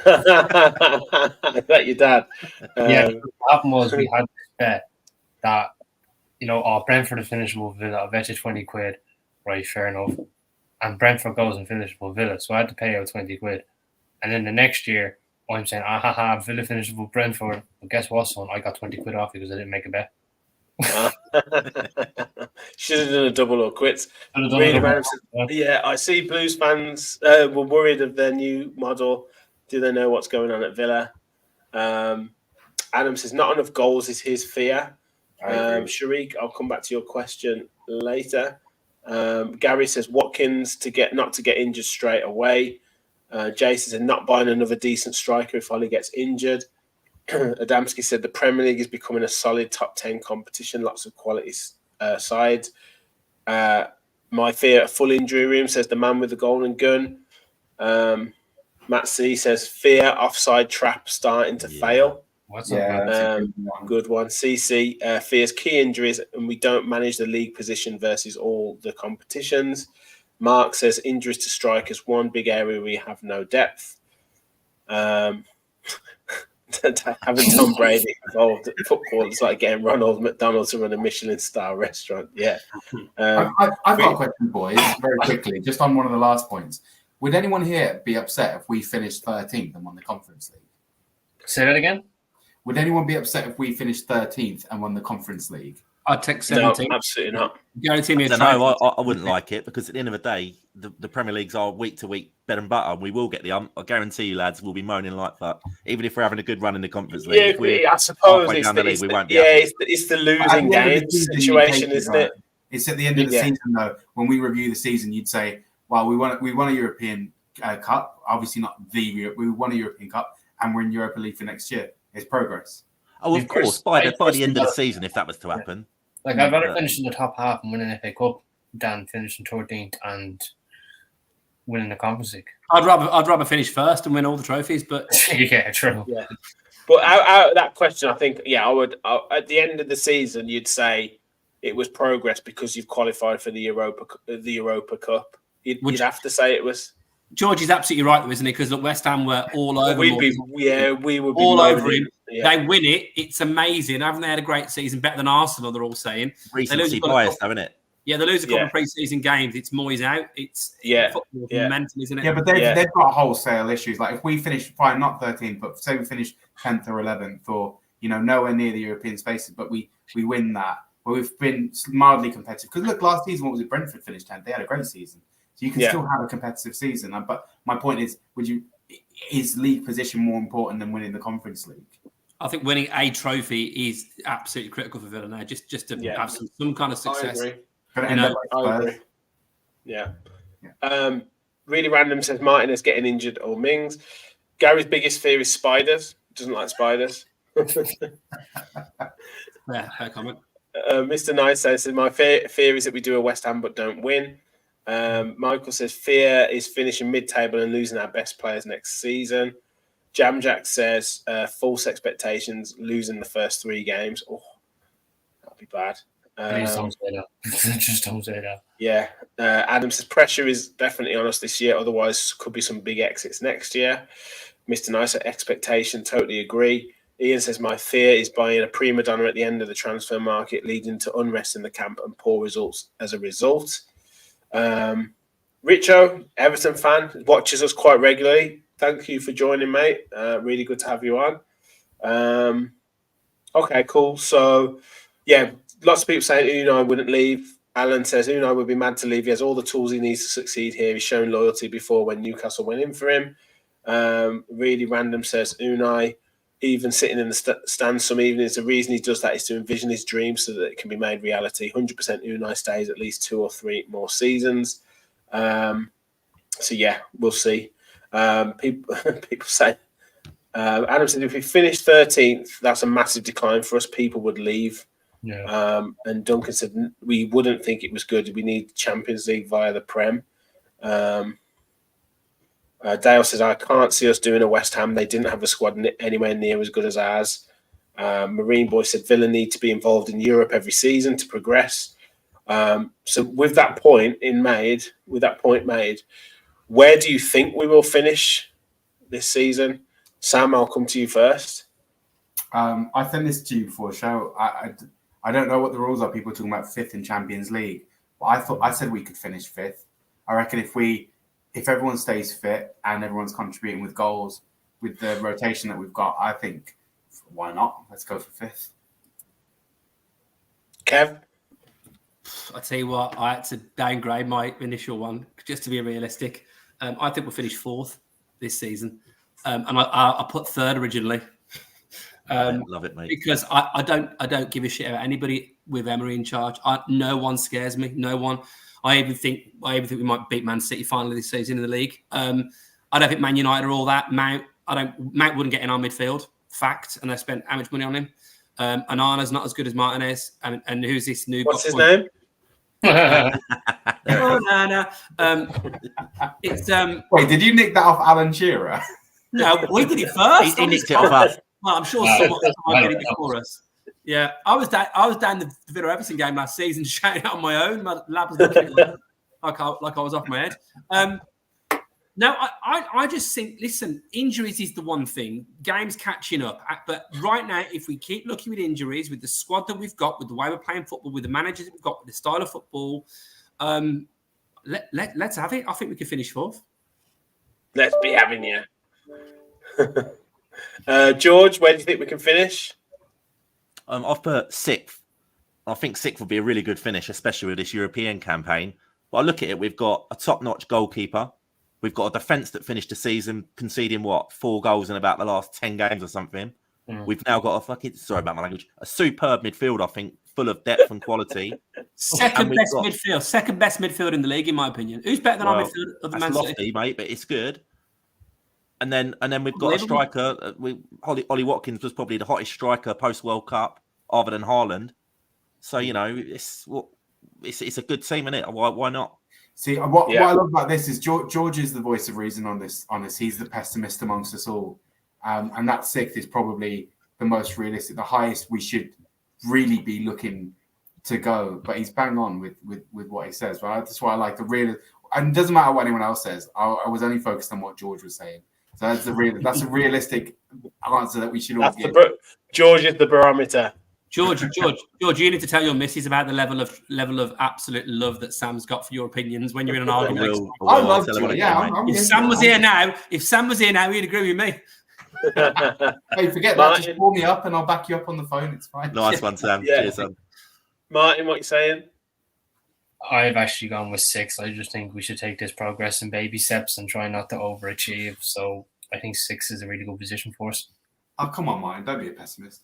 I bet your dad. Yeah, what happened was we had this bet that, Brentford is finishable with Villa. I bet you 20 quid. Right, fair enough. And Brentford goes and finishes with Villa. So I had to pay out 20 quid. And then the next year, I'm saying, Villa finishes with Brentford. But guess what, son? I got 20 quid off because I didn't make a bet. Should have done a double or quits. Yeah, I see Blues fans were worried of their new model. Do they know what's going on at Villa? Adam says not enough goals is his fear. Sharik, I'll come back to your question later. Gary says Watkins not to get injured straight away. Jay says not buying another decent striker if Ollie gets injured. Adamski said the Premier League is becoming a solid top 10 competition, lots of quality sides. My fear, a full injury room, says the man with the golden gun. Matt C says fear, offside trap starting to fail. What's up? Good one. CC fears key injuries and we don't manage the league position versus all the competitions. Mark says injuries to strikers, one big area we have no depth. Having Tom Brady involved in football is like getting Ronald McDonald to run a Michelin star restaurant. Yeah. I've got a question, boys, very quickly, just on one of the last points. Would anyone here be upset if we finished 13th and won the Conference League? Say that again? Would anyone be upset if we finished 13th and won the Conference League? I'd take 17. No, absolutely not. Guarantee me a No, I wouldn't like it because at the end of the day, the Premier Leagues are week to week bread and butter. And we will get the I guarantee you, lads, we'll be moaning like that. Even if we're having a good run in the Conference League. Yeah, I suppose it's the losing games situation, isn't it? It's at the end of the season, though. When we review the season, you'd say, well, we won a European Cup. Obviously not we won a European Cup and we're in Europa League for next year. It's progress. Oh, of course. By the end of the season, if that was to happen. Like, I'd rather finish in the top half and win an FA Cup than finish in 13th and winning the Conference League. I'd rather finish first and win all the trophies, but yeah, true. Yeah. But out of that question, I think, I would. At the end of the season, you'd say it was progress because you've qualified for the Europa Cup. You'd have to say it was. George is absolutely right, though, isn't he? Because look, West Ham were all over. We would be all over him. Yeah. They win it. It's amazing. Haven't they had a great season? Better than Arsenal, they're all saying. Recency bias, haven't it? Yeah, they lose a couple of pre-season games. It's Moyes out. It's football mental, isn't it? Yeah, but they've got wholesale issues. Like if we finish fine, not 13th, but say we finish 10th or 11th, or nowhere near the European spaces, but we win that. Well, we've been mildly competitive. Because look, last season, what was it? Brentford finished 10th. They had a great season. So you can still have a competitive season. But my point is, is league position more important than winning the Conference League? I think winning a trophy is absolutely critical for Villa now, just to have some kind of success. I agree. Yeah. Really random says Martin is getting injured or Mings. Gary's biggest fear is spiders. Doesn't like spiders. Yeah, fair comment. Mr. Nice says my fear is that we do a West Ham but don't win. Michael says fear is finishing mid-table and losing our best players next season. Jamjack says false expectations, losing the first 3 games. Oh, that'd be bad. Please don't say that. Just don't say that. Yeah. Adam says pressure is definitely on us this year. Otherwise, could be some big exits next year. Mr. Nice, expectation, totally agree. Ian says my fear is buying a prima donna at the end of the transfer market, leading to unrest in the camp and poor results as a result. Richo, Everton fan, watches us quite regularly. Thank you for joining, mate. Really good to have you on. Okay, cool. So, lots of people saying Unai wouldn't leave. Alan says Unai would be mad to leave. He has all the tools he needs to succeed here. He's shown loyalty before when Newcastle went in for him. Really random says Unai, even sitting in the stands some evenings, the reason he does that is to envision his dreams so that it can be made reality. 100% Unai stays at least 2 or 3 more seasons. So, we'll see. People say, Adam said, if we finish 13th, that's a massive decline for us. People would leave. Yeah. And Duncan said, we wouldn't think it was good. We need Champions League via the Prem. Dale says, I can't see us doing a West Ham. They didn't have a squad anywhere near as good as ours. Marine Boy said, Villa need to be involved in Europe every season to progress. So with that point made, where do you think we will finish this season? Sam, I'll come to you first. I sent this to you before the show. I don't know what the rules are. People are talking about fifth in Champions League, but I said we could finish fifth. I reckon if everyone stays fit and everyone's contributing with goals with the rotation that we've got, I think why not? Let's go for fifth. Kev? I tell you what, I had to downgrade my initial one just to be realistic. I think we'll finish fourth this season, and I put third originally. Love it, mate. Because I don't give a shit about anybody with Emery in charge. No one scares me. No one. I even think we might beat Man City finally this season in the league. I don't think Man United are all that. Mount wouldn't get in our midfield. Fact, and I spent how much money on him. Anana's not as good as Martinez. And who's this new? What's his name? Onana. Wait, did you nick that off Alan Shearer? No, we did it first. He nicked it off us. Well, I'm sure someone did it before us. Yeah, I was down the Villa Everton game last season, shouting out on my own. My lab was looking at me like I was off my head. No, I just think, listen, injuries is the one thing. Games catching up. But right now, if we keep looking with injuries, with the squad that we've got, with the way we're playing football, with the managers that we've got, with the style of football, let's have it. I think we can finish fourth. Let's be having you. George, where do you think we can finish? I've put sixth. I think sixth would be a really good finish, especially with this European campaign. But I look at it, we've got a top-notch goalkeeper. We've got a defence that finished the season conceding, 4 goals in about the last 10 games or something. We've now got sorry about my language, a superb midfield, I think, full of depth and quality. Second best midfield in the league, in my opinion. Who's better than our midfield? That's lofty, mate, but it's good. And then we've got a striker. Ollie Watkins was probably the hottest striker post World Cup, other than Haaland. So it's a good team, isn't it? Why not? See, what I love about this is George is the voice of reason on this. He's the pessimist amongst us all, and that sixth is probably the most realistic, the highest we should really be looking to go. But he's bang on with what he says. Right? That's why I like the real. And it doesn't matter what anyone else says. I was only focused on what George was saying. So that's a realistic answer that we should all give. George is the barometer. George, you need to tell your missus about the level of absolute love that Sam's got for your opinions when you're in an argument. I love George. Yeah, if Sam was here now, he'd agree with me. Hey, forget that. Just call me up and I'll back you up on the phone. It's fine. Nice one, Sam. Yeah. Cheers, Sam. Martin, what you saying? I've actually gone with 6. I just think we should take this progress in baby steps and try not to overachieve. So I think 6 is a really good position for us. Oh, come on, Martin. Don't be a pessimist.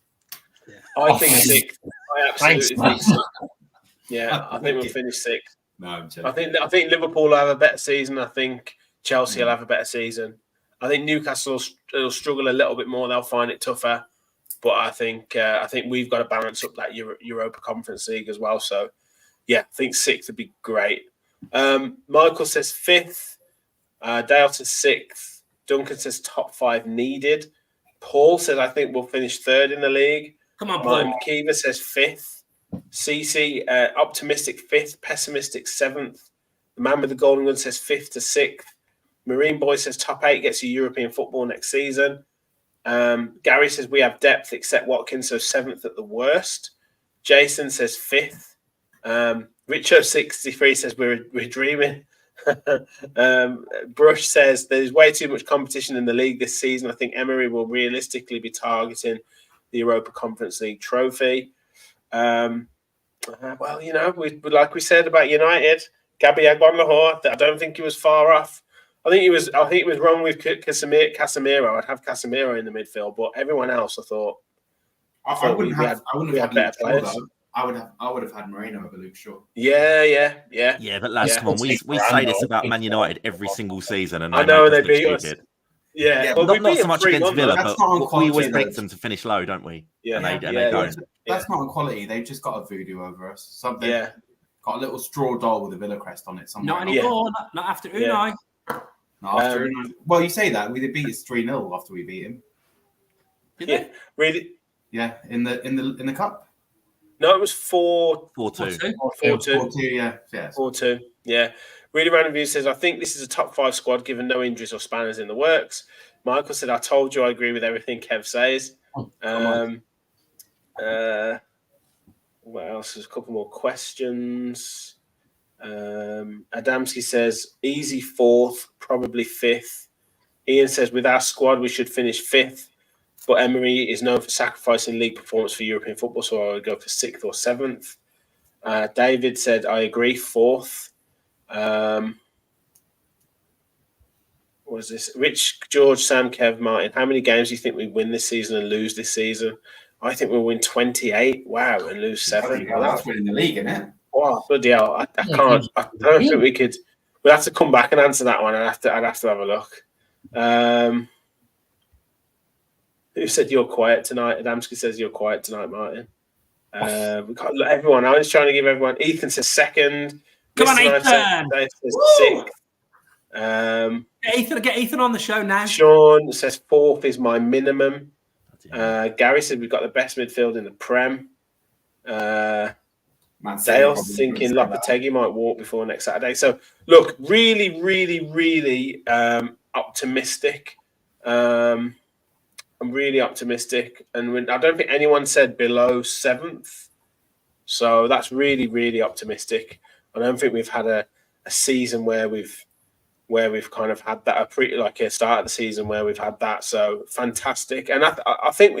I think 6. I absolutely think 6. Yeah, I think we'll finish 6. No, I'm joking. I think Liverpool will have a better season. I think Chelsea will have a better season. I think Newcastle will struggle a little bit more. They'll find it tougher. But I think we've got to balance up that Europa Conference League as well. So, yeah, I think 6th would be great. Michael says 5th. Dale says 6th. Duncan says top 5 needed. Paul says, I think we'll finish 3rd in the league. Come on, Martin Paul. Kiva says 5th. CC, optimistic 5th, pessimistic 7th. The man with the golden gun says 5th to 6th. Marine Boy says top 8 gets you European football next season. Gary says we have depth except Watkins, so 7th at the worst. Jason says 5th. Richard 63 says we're dreaming. Brush says there's way too much competition in the league this season. I think Emery will realistically be targeting the Europa Conference League trophy. Well, like we said about United, Gabby Agbonlahor, I don't think he was far off. I think he was wrong with Casemiro. I'd have Casemiro in the midfield, but everyone else, I wouldn't have better players. I would have had Moreno over Luke Shaw. Yeah. But lads, come on, we say this about Man United every single season, and I know they beat us. Yeah, well, not so much against Villa, but we always quality, predict them to finish low, don't we? Yeah, and they don't. That's not on quality. They've just got a voodoo over us. Something. Yeah. Got a little straw doll with a Villa crest on it. Somewhere. Not anymore. Not after Unai. Not after Unai. Well, you say that. We beat us 3-0 after we beat him. Did they? Really? Yeah, in the cup. No, it was 4-2. 4-2. 4-2. 4-2, yeah. Yes. 4-2. Yeah. Really Random View says, I think this is a top 5 squad given no injuries or spanners in the works. Michael said, I told you I agree with everything Kev says. What else? There's a couple more questions. Adamski says, easy 4th, probably 5th. Ian says, with our squad, we should finish 5th. But Emery is known for sacrificing league performance for European football, so I would go for 6th or 7th. David said, I agree, 4th. What was this? Rich, George, Sam, Kev, Martin. How many games do you think we win this season and lose this season? I think we'll win 28. Wow, and lose 7. Well, that's winning the league, isn't it? Wow, bloody hell. I can't. I don't think we could. We'll have to come back and answer that one. I'd have to have a look. Who said you're quiet tonight? Adamski says you're quiet tonight, Martin. We got everyone. I was trying to give everyone. Ethan says 2nd. Come on, Mr. Ethan. Says 6th. Get Ethan on the show now. Sean says 4th is my minimum. Gary said we've got the best midfield in the Prem. Dale's thinking Lopetegui might walk before next Saturday. So, look, really, really, really optimistic. I'm really optimistic. And I don't think anyone said below 7th. So that's really, really optimistic. I don't think we've had a season where we've kind of had that, like a start of the season where we've had that. So fantastic. And I think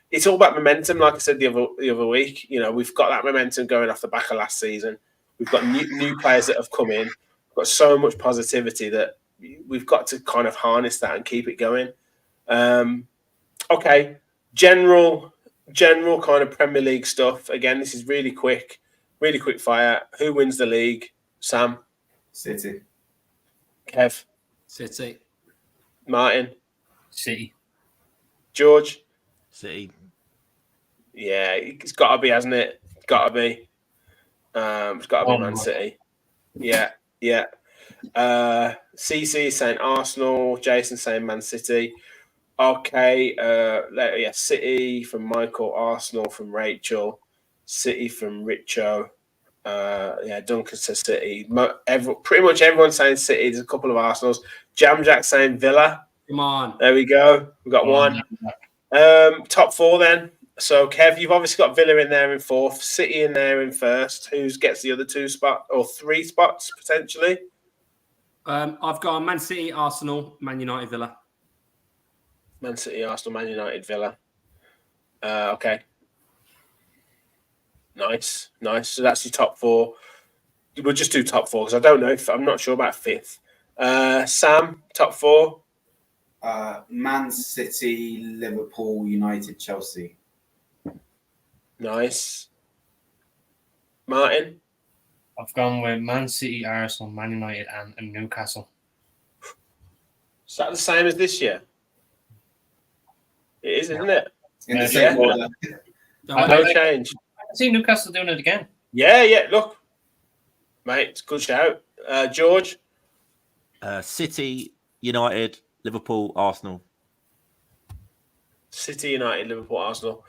it's all about momentum. Like I said the other week, we've got that momentum going off the back of last season. We've got new players that have come in. We've got so much positivity that we've got to kind of harness that and keep it going. Okay, general kind of Premier League stuff. Again, this is really quick fire. Who wins the league? Sam? City. Kev? City. Martin? City. George? City. Yeah, it's got to be, hasn't it? Got to be. It's got to be Man City. Yeah. CC is saying Arsenal. Jason saying Man City. Okay. City from Michael. Arsenal from Rachel. City from Richo. Duncan says City. Pretty much everyone's saying City. There's a couple of Arsenals. Jamjack saying Villa. Come on. There we go. We've got one. Top 4 then. So, Kev, you've obviously got Villa in there in 4th, City in there in 1st. Who gets the other 2 spots or 3 spots potentially? I've got Man City, Arsenal, Man United, Villa. Man City, Arsenal, Man United, Villa. Okay. Nice. So that's your top 4. We'll just do top 4 because I'm not sure about 5th. Sam, top 4. Man City, Liverpool, United, Chelsea. Nice. Martin? I've gone with Man City, Arsenal, Man United, and Newcastle. Is that the same as this year? It is, isn't it? In the same order. No change. I see Newcastle doing it again. Yeah. Look, mate, it's a good shout. George? City, United, Liverpool, Arsenal. City, United, Liverpool, Arsenal.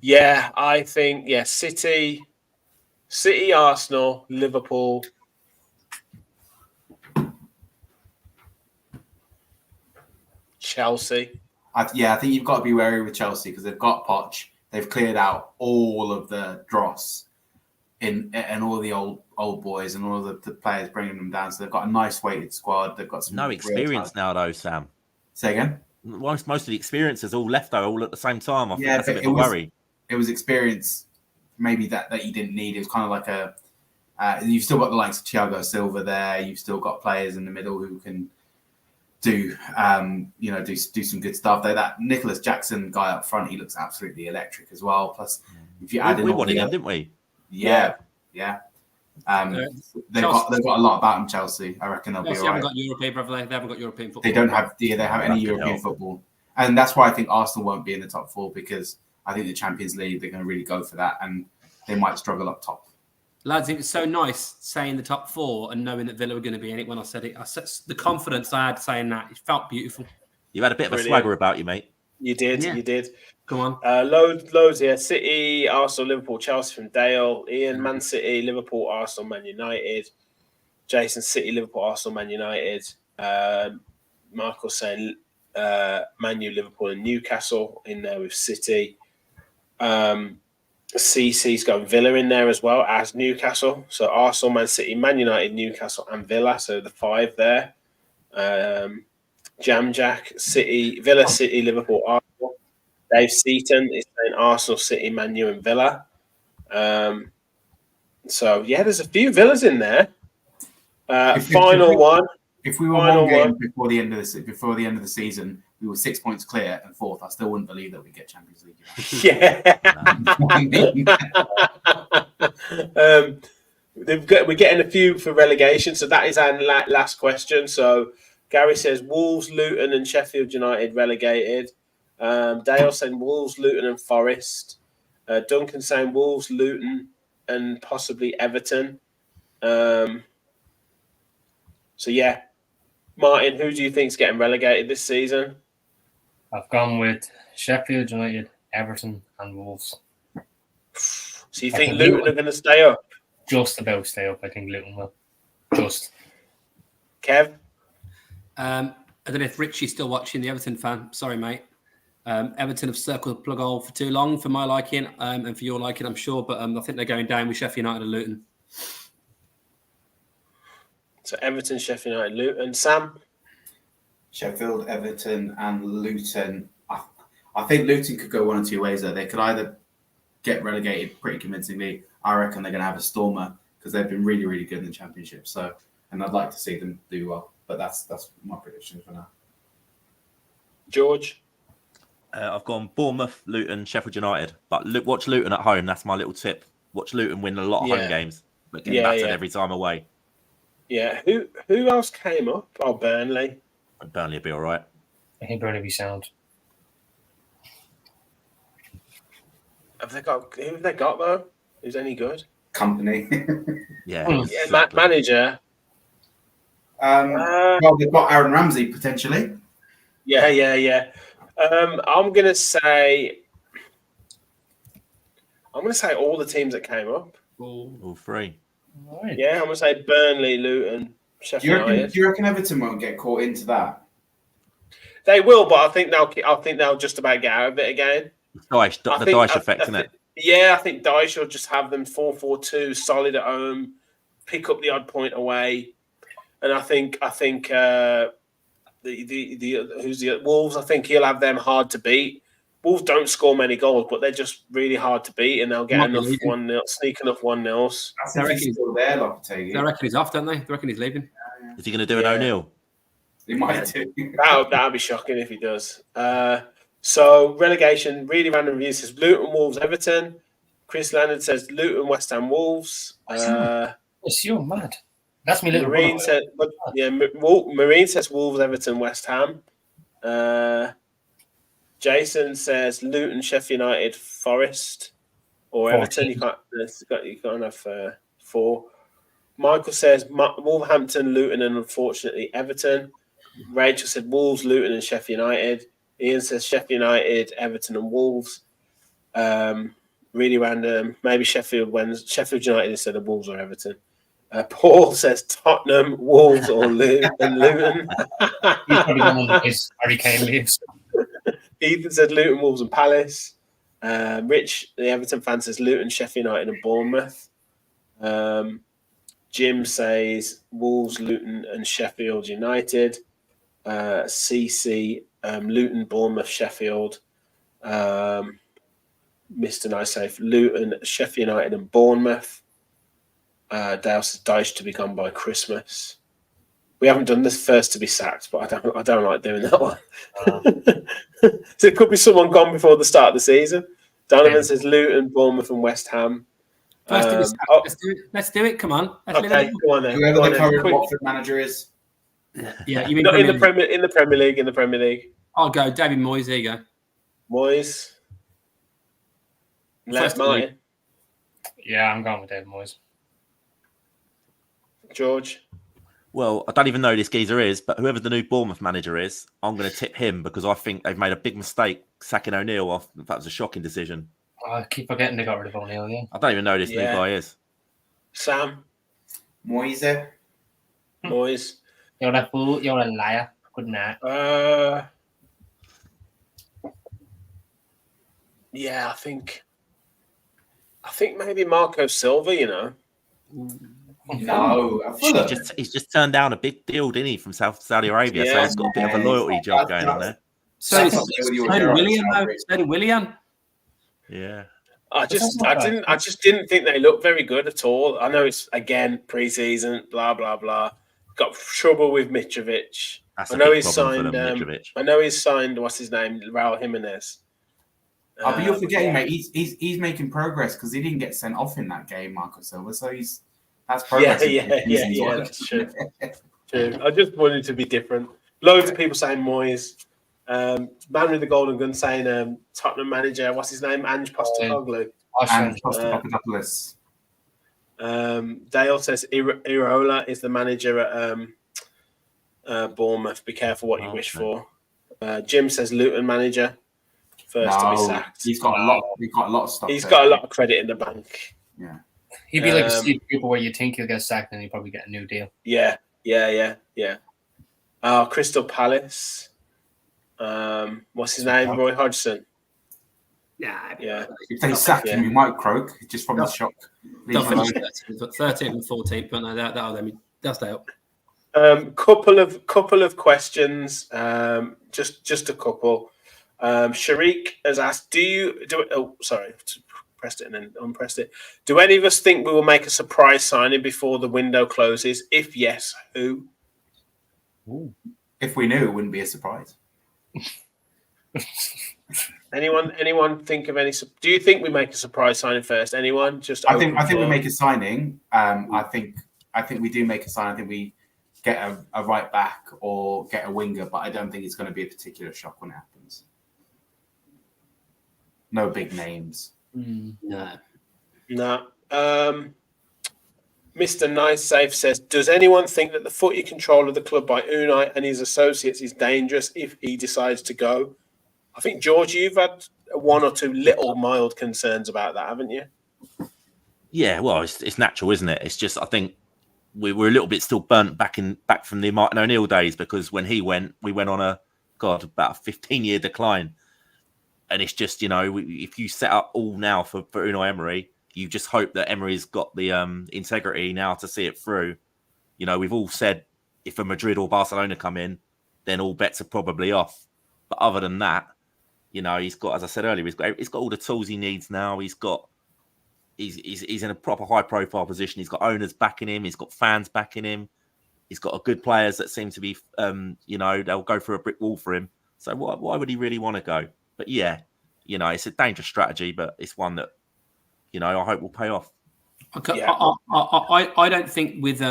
Yeah, I think, City, Arsenal, Liverpool. Chelsea. I think you've got to be wary with Chelsea because they've got Poch. They've cleared out all of the dross and all the old boys and all the players bringing them down. So they've got a nice weighted squad. They've got some no experience now, though, Sam. Say again? Most of the experience is all left, though, all at the same time. I think that's a bit of a was, worry. It was experience maybe that you didn't need. It was kind of like you've still got the likes of Thiago Silva there. You've still got players in the middle who can do some good stuff. Though that Nicholas Jackson guy up front, he looks absolutely electric as well. Plus, if you add in, we wanted him, didn't we? Yeah. They've got a lot about them. Chelsea, I reckon they'll be all right. They haven't got European football. They don't have any European football, and that's why I think Arsenal won't be in the top 4 because I think the Champions League they're going to really go for that, and they might struggle up top. Lads, it was so nice saying the top 4 and knowing that Villa were going to be in it when I said it. The confidence I had saying that, it felt beautiful. You had a bit of a swagger about you, mate. You did. Yeah. You did. Come on. Loads here. City, Arsenal, Liverpool, Chelsea from Dale. Ian, Man City, Liverpool, Arsenal, Man United. Jason, City, Liverpool, Arsenal, Man United. Michael saying Man U, Liverpool, and Newcastle in there with City. CC's got Villa in there as well as Newcastle. So Arsenal, Man City, Man United, Newcastle, and Villa. So the 5 there. Jam Jack, City, Villa, City, Liverpool, Arsenal. Dave Seaton is saying Arsenal, City, Man U, and Villa. So yeah, there's a few Villas in there. Final one. If we were one game before the end of the season, we were 6 points clear and 4th. I still wouldn't believe that we get Champions League. Yeah. We're getting a few for relegation, so that is our last question. So Gary says Wolves, Luton, and Sheffield United relegated. Dale saying Wolves, Luton, and Forest. Duncan saying Wolves, Luton, and possibly Everton. So yeah, Martin, who do you think is getting relegated this season? I've gone with Sheffield United, Everton, and Wolves. So you think Luton are going to stay up? Just about stay up. I think Luton will. Just. Kev? I don't know if Richie's still watching, the Everton fan. Sorry, mate. Everton have circled the plug hole for too long for my liking and for your liking, I'm sure. But I think they're going down with Sheffield United and Luton. So Everton, Sheffield United, Luton. Sam? Sheffield, Everton, and Luton. I think Luton could go one or two ways there. They could either get relegated pretty convincingly. I reckon they're going to have a stormer because they've been really, really good in the Championship. So, and I'd like to see them do well. But that's my prediction for now. George? I've gone Bournemouth, Luton, Sheffield United. But watch Luton at home. That's my little tip. Watch Luton win a lot of home games, but get battered every time away. Yeah. Who else came up? Oh, Burnley. Burnley will be all right. I think Burnley will be sound. Who have they got though? Who's any good? Company. Yeah. Manager. Well, they've got Aaron Ramsey potentially. Yeah. I'm gonna say all the teams that came up. All three. Right. Yeah, I'm gonna say Burnley, Luton, Sheffield United. Do you reckon Everton won't get caught into that? They will, but I think they'll just about get out of it again. The Dyche effect, isn't it? Yeah, I think Dyche will just have them 4-4-2, solid at home, pick up the odd point away, and I think the Wolves. I think he'll have them hard to beat. Wolves don't score many goals, but they're just really hard to beat, and they'll get enough 1-0, sneak enough 1-0s. I reckon he's still there, Lopetegui. They reckon he's off, don't they? They reckon he's leaving. Is he going to do an O'Neill? He might do. That'll be shocking if he does. So relegation, really random review says Luton, Wolves, Everton. Chris Leonard says Luton, West Ham, Wolves. You're mad. That's me little Marine said, Marine says Wolves, Everton, West Ham. Jason says Luton, Sheffield United, Forest, or Everton. You can't have 4. Michael says Wolverhampton, Luton, and unfortunately Everton. Rachel said Wolves, Luton, and Sheffield United. Ian says Sheffield United, Everton, and Wolves. Really random. Maybe Sheffield United instead of Wolves or Everton. Paul says Tottenham, Wolves, or Luton. He's probably the one that is Harry Kane leaves. Ethan said Luton, Wolves, and Palace. Rich, the Everton fan, says Luton, Sheffield United, and Bournemouth. Jim says Wolves, Luton, and Sheffield United. CC, Luton, Bournemouth, Sheffield. Mr. Nice Safe, Luton, Sheffield United, and Bournemouth. Dale says Dyche to be gone by Christmas. We haven't done this first to be sacked, but I don't like doing that one. So it could be someone gone before the start of the season. Donovan says Luton, Bournemouth, and West Ham. Let's do it. Come on. Okay, go on then. Whoever the current Watford manager is. Yeah, you mean not in the Premier League? In the Premier League, I'll go. David Moyes. There you go. Moyes. Left Martin. Yeah, I'm going with David Moyes. George. Well, I don't even know who this geezer is, but whoever the new Bournemouth manager is, I'm going to tip him because I think they've made a big mistake sacking O'Neill off. That was a shocking decision. I keep forgetting they got rid of O'Neill. Yeah. I don't even know who this new Yeah. guy is. Sam Moise. Moyes. You're a fool. You're a liar. Good night. Yeah, I think maybe Marco Silva. You know. No, He's just turned down a big deal, didn't he, from Saudi Arabia? So he's got a bit of a loyalty job going on there. So William. Yeah. I just didn't think they looked very good at all. I know it's again pre-season, blah blah blah. Got trouble with Mitrovic. That's I know he's problem for signed. them, Mitrovic. I know he's signed. What's his name? Raul Jimenez. But you're forgetting, mate. He's making progress because he didn't get sent off in that game, Marco Silva. So that's progress. Yeah. That's true. True. I just wanted to be different. Loads of people saying Moyes. Man with the golden gun saying Tottenham manager. What's his name? Ange Postecoglou. And Papadopoulos. Dale says Irola is the manager at Bournemouth. Be careful what you wish for. Jim says Luton manager. First to be sacked. He's got a lot of stuff. He's got a lot of credit in the bank. Yeah. He'd be like Steve Cooper, where you think he'll get sacked and he'll probably get a new deal. Yeah. Crystal Palace. What's his name? Roy Hodgson. Yeah. If they sack him, he might croak just from the shock. 13th and 14th, but no, that's Dale. Couple of questions. Just a couple. Sharik has asked, pressed it and then unpressed it. Do any of us think we will make a surprise signing before the window closes? If yes, who? Ooh. If we knew, it wouldn't be a surprise. Anyone think of any? Do you think we make a surprise signing first? Anyone? I think we make a signing. I think we do make a sign. I think we get a right back or get a winger, but I don't think it's going to be a particular shock when it happens. No big names. No. Mr. Nice Safe says, does anyone think that the footy control of the club by Unai and his associates is dangerous if he decides to go? I think, George, you've had one or two little mild concerns about that, haven't you? Yeah, well, it's natural, isn't it? It's just, I think we were a little bit still burnt back from the Martin O'Neill days, because when he went, we went on about a 15-year decline. And it's just, if you set up all now for Unai Emery, you just hope that Emery's got the integrity now to see it through. We've all said if a Madrid or Barcelona come in, then all bets are probably off. But other than that, he's got, as I said earlier, he's got all the tools he needs now. He's in a proper high-profile position. He's got owners backing him. He's got fans backing him. He's got good players that seem to be, they'll go through a brick wall for him. So why would he really want to go? But yeah, it's a dangerous strategy, but it's one that, I hope will pay off. Okay. Yeah. I don't think with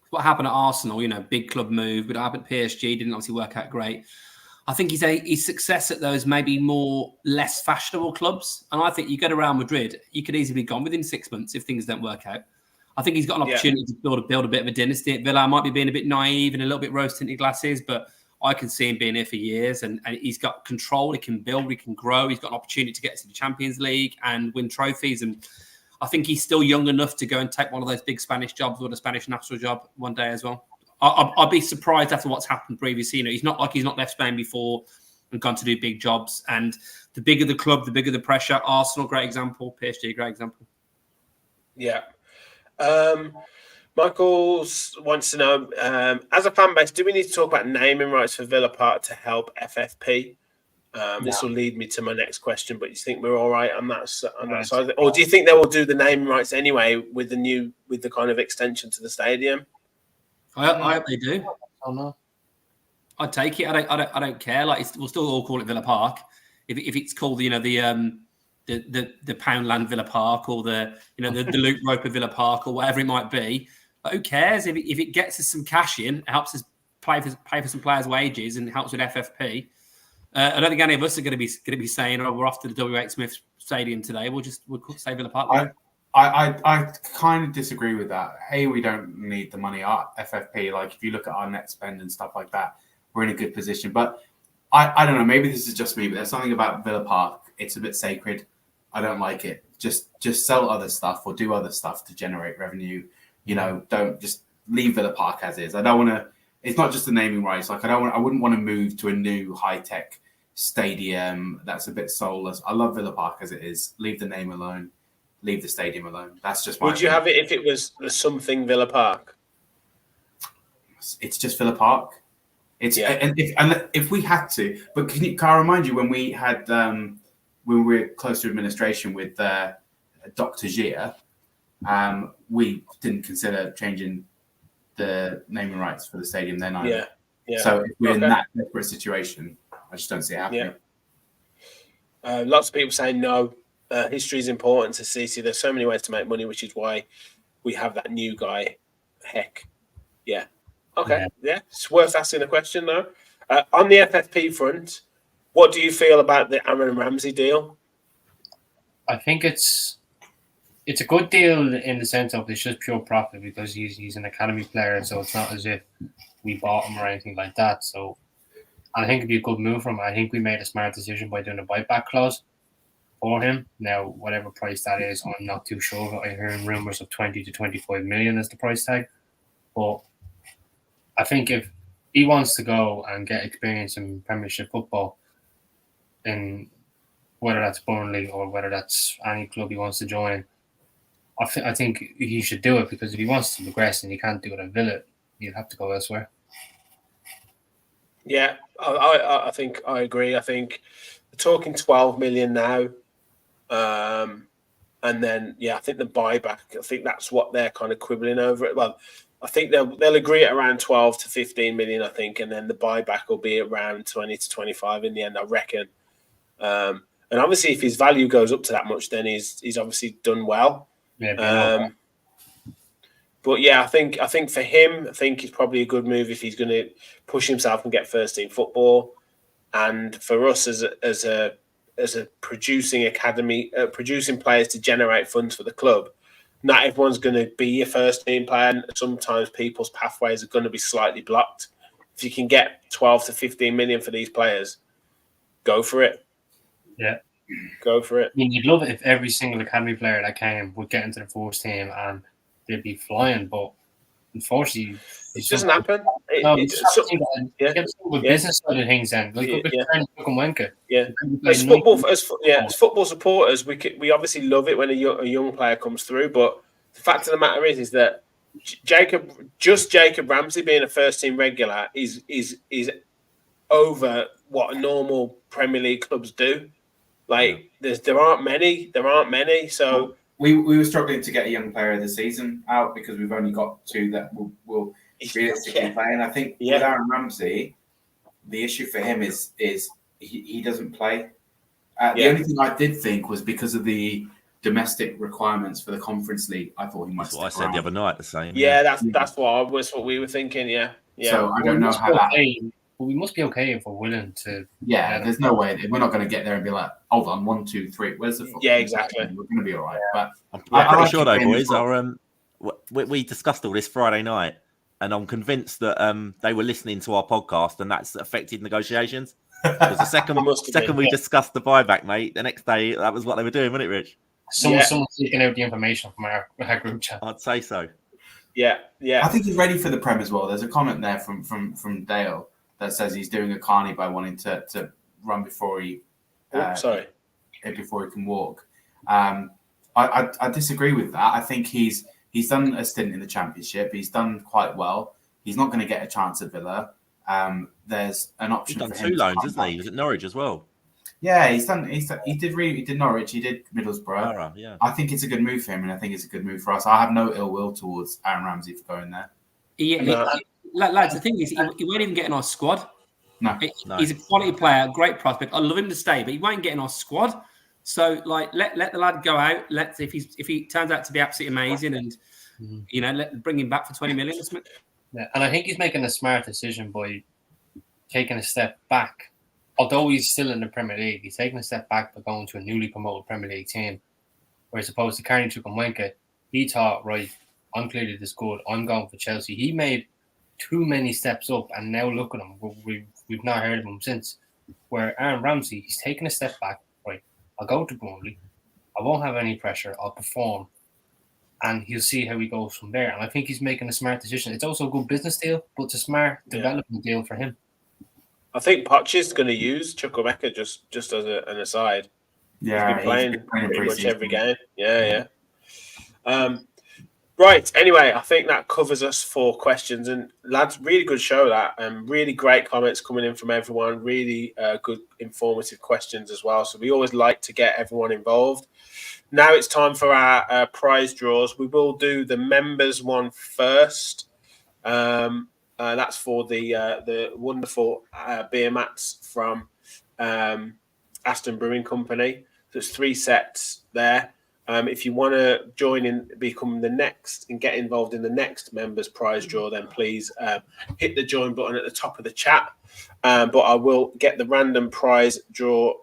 what happened at Arsenal, big club move, but what happened at PSG didn't obviously work out great. I think his success at those maybe less fashionable clubs. And I think you go to Real Madrid, you could easily be gone within 6 months if things don't work out. I think he's got an opportunity to build a bit of a dynasty at Villa. I might be being a bit naive and a little bit rose-tinted glasses, but I can see him being here for years, and he's got control. He can build, he can grow. He's got an opportunity to get to the Champions League and win trophies. And I think he's still young enough to go and take one of those big Spanish jobs or the Spanish national job one day as well. I'd be surprised after what's happened previously. He's not like he's not left Spain before and gone to do big jobs. And the bigger the club, the bigger the pressure. Arsenal, great example. PSG, great example. Yeah. Michael wants to know, as a fan base, do we need to talk about naming rights for Villa Park to help FFP? This will lead me to my next question, but you think we're all right on that side? Or do you think they will do the naming rights anyway with the kind of extension to the stadium? I hope they do. Oh no, I'd take it. I don't care. We'll still all call it Villa Park. If it's called, the Poundland Villa Park or the Luke Roper Villa Park or whatever it might be. But who cares if it gets us some cash in, it helps us pay for some players' wages and helps with FFP. I don't think any of us are going to be saying, "Oh, we're off to the W.H. Smith Stadium today." We'll say Villa Park. I kind of disagree with that. We don't need the money. Our FFP, if you look at our net spend and stuff like that, we're in a good position. But I don't know. Maybe this is just me, but there's something about Villa Park. It's a bit sacred. I don't like it. Just sell other stuff or do other stuff to generate revenue. You know, don't just leave Villa Park as is. I don't want to. It's not just the naming rights. Like I wouldn't want to move to a new high tech stadium that's a bit soulless. I love Villa Park as it is. Leave the name alone. Leave the stadium alone. That's just my. Would you have it if it was the something Villa Park? It's just Villa Park. It's and if we had to, but can I remind you when we had when we were close to administration with Dr. Gia, we didn't consider changing the naming rights for the stadium then either. Yeah. So if we're in that desperate situation, I just don't see it happening. Yeah. Lots of people saying no. History is important to City. There's so many ways to make money, which is why we have that new guy. Heck, yeah. Okay, yeah. It's worth asking a question though. On the FFP front, what do you feel about the Aaron Ramsey deal? I think it's a good deal in the sense of it's just pure profit because he's an academy player, so it's not as if we bought him or anything like that. So I think it'd be a good move from him. I think we made a smart decision by doing a buyback clause for him. Now, whatever price that is, I'm not too sure. I'm hearing rumours of 20 to 25 million as the price tag. But I think if he wants to go and get experience in Premiership football, in whether that's Burnley or whether that's any club he wants to join, I think he should do it because if he wants to progress and he can't do it at Villa, he'll have to go elsewhere. Yeah, I think I agree. I think we're talking 12 million now. And then, I think the buyback, I think that's what they're kind of quibbling over it. Well, I think they'll agree at around 12 to 15 million, I think, and then the buyback will be around 20 to 25 in the end, I reckon. And obviously, if his value goes up to that much, then he's obviously done well. Yeah, but yeah, I think for him, I think it's probably a good move if he's going to push himself and get first team football. And for us as a producing academy, producing players to generate funds for the club, not everyone's going to be your first team player. And sometimes people's pathways are going to be slightly blocked. If you can get 12 to 15 million for these players, go for it. Yeah. Go for it. I mean, you'd love it if every single academy player that came would get into the first team and they'd be flying, but unfortunately, it doesn't happen. Business side of things then. Like, as football supporters, we obviously love it when a young player comes through, but the fact of the matter is that Jacob Ramsey being a first team regular is over what normal Premier League clubs do. Like there aren't many. So we were struggling to get a young player of the season out because we've only got two that will realistically play. And I think with Aaron Ramsey, the issue for him is he doesn't play. The only thing I did think was because of the domestic requirements for the Conference League, I thought he might. That's what I said the other night. The same. That's what we were thinking. Yeah. So I don't know how that. But we must be okay if we're willing to. Yeah, there's no way we're not going to get there and be like, hold on, 1, 2, 3. Where's the football? Yeah, exactly. We're going to be all right. But I'm pretty sure though, boys. We discussed all this Friday night, and I'm convinced that they were listening to our podcast, and that's affected negotiations. Because the second we discussed the buyback, mate, the next day that was what they were doing, wasn't it, Rich? Someone's taking out the information from our group chat. I'd say so. Yeah. I think he's ready for the Prem as well. There's a comment there from Dale that says he's doing a carny by wanting to run before he before he can walk. I disagree with that. I think he's done a stint in the Championship. He's done quite well. He's not going to get a chance at Villa. There's an option. He's done for him 2 loans, hasn't he? He was at Norwich as well. Yeah, he did Norwich. He did Middlesbrough. Yeah. I think it's a good move for him, and I think it's a good move for us. I have no ill will towards Aaron Ramsey for going there. Lads, the thing is, he won't even get in our squad. No. He's a quality player, great prospect. I'd love him to stay, but he won't get in our squad. So, like, let the lad go out. If he turns out to be absolutely amazing, and bring him back for 20 million. Yeah, and I think he's making a smart decision by taking a step back. Although he's still in the Premier League, he's taking a step back by going to a newly promoted Premier League team. Whereas opposed to Carney Chukwuemeka, he thought, right, I'm clearly this good. I'm going for Chelsea. He made too many steps up, and now look at him. We've not heard of him since. Where Aaron Ramsey, he's taken a step back. Right, I'll go to Burnley. I won't have any pressure. I'll perform, and he'll see how he goes from there. And I think he's making a smart decision. It's also a good business deal, but it's a smart development deal for him. I think Poch is going to use Chukwuemeka just as an aside. Yeah, he's been playing pretty much every game. Yeah. Right. Anyway, I think that covers us for questions. And lads, really good show that. Really great comments coming in from everyone. Really good, informative questions as well. So we always like to get everyone involved. Now it's time for our prize draws. We will do the members one first. That's for the wonderful beer mats from Aston Brewing Company. So it's 3 sets there. If you want to join in, become the next and get involved in the next members prize draw, then please hit the join button at the top of the chat. But I will get the random prize draw,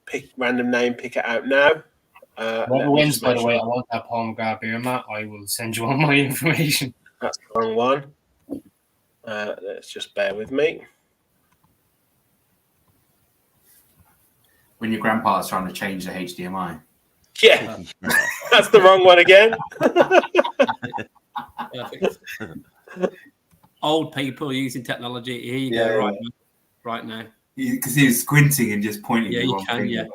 pick random name, pick it out now. Whoever wins, by the way, I want that Paul McGrath beer mat. I will send you all my information. That's the wrong one. Let's just bear with me. When your grandpa's trying to change the HDMI. Yeah, that's the wrong one again. Old people using technology. Here you go, right now. Because he was squinting and just pointing. Yeah, the you wrong can. finger.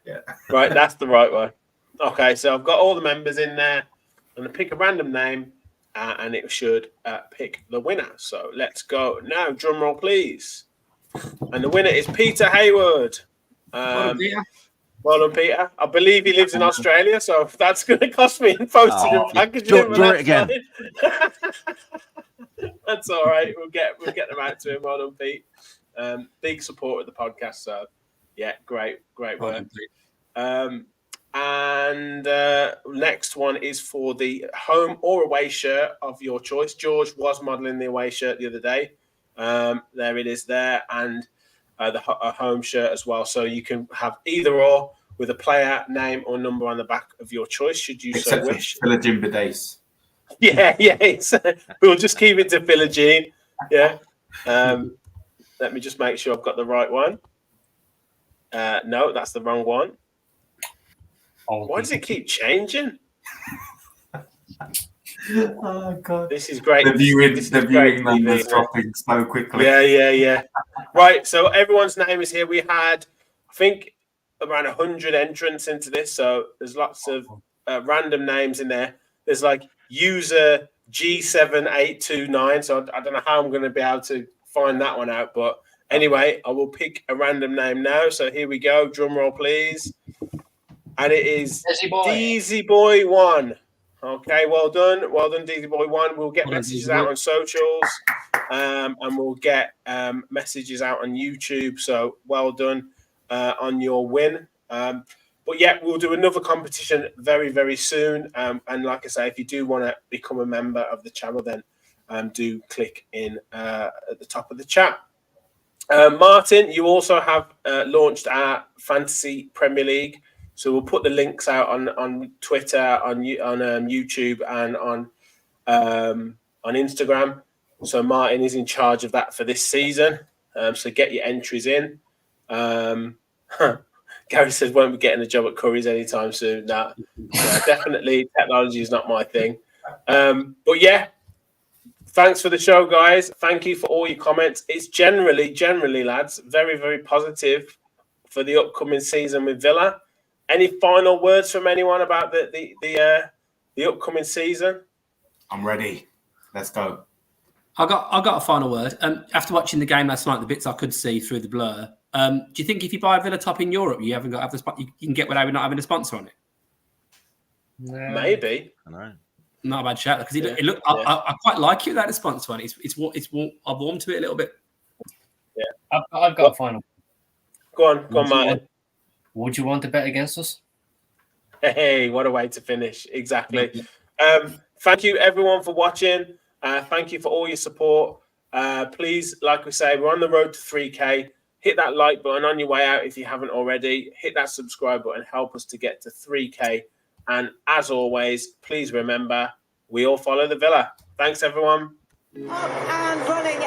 Yeah. Right, that's the right one. Okay, so I've got all the members in there. I'm going to pick a random name, and it should pick the winner. So let's go now. Drum roll, please. And the winner is Peter Hayward. Well done, Peter. I believe he lives in Australia, so if that's going to cost me in postage and packaging. Draw it again. That's all right. We'll get them out to him. Well done, Pete. Big support of the podcast. So yeah, great work. And next one is for the home or away shirt of your choice. George was modelling the away shirt the other day. There it is there, and a home shirt as well. So you can have either or with a player name or number on the back of your choice, should you so wish. Philogene Bidace. Yeah. We'll just keep it to Philogene. Yeah. Let me just make sure I've got the right one. No, that's the wrong one. Why does it keep changing? Oh God! This is great. The viewing numbers dropping so quickly. Yeah. Right. So everyone's name is here. We had, I think, around 100 entrants into this. So there's lots of random names in there. There's like user G7829. So I don't know how I'm going to be able to find that one out. But anyway, I will pick a random name now. So here we go. Drum roll, please. And it is Deezy Boy 1. Okay, well done, Deezy Boy 1. We'll get messages out on socials, and we'll get messages out on YouTube. So well done on your win. But yeah, we'll do another competition very, very soon. And like I say, if you do want to become a member of the channel, then do click in at the top of the chat. Martin, you also have launched our Fantasy Premier League. So we'll put the links out on Twitter, on YouTube, and on Instagram. So Martin is in charge of that for this season. So get your entries in. Gary says won't be getting a job at Curry's anytime soon. No, definitely technology is not my thing. But yeah, thanks for the show, guys. Thank you for all your comments. It's generally, lads, very, very positive for the upcoming season with Villa. Any final words from anyone about the upcoming season? I'm ready. Let's go. I got a final word. After watching the game last night, the bits I could see through the blur. Do you think if you buy a Villa top in Europe, you haven't got to have the spot? You can get without not having a sponsor on it. Maybe. I know. Not a bad shout because it look. I quite like it without a sponsor on it. I've warmed to it a little bit. Yeah, I've got a final. Go on, Martin. Would you want to bet against us? Hey, what a way to finish. Exactly. Thank you, everyone, for watching. Thank you for all your support. Please, like we say, we're on the road to 3K. Hit that like button on your way out if you haven't already. Hit that subscribe button. Help us to get to 3K. And as always, please remember, we all follow the Villa. Thanks, everyone. Up and running.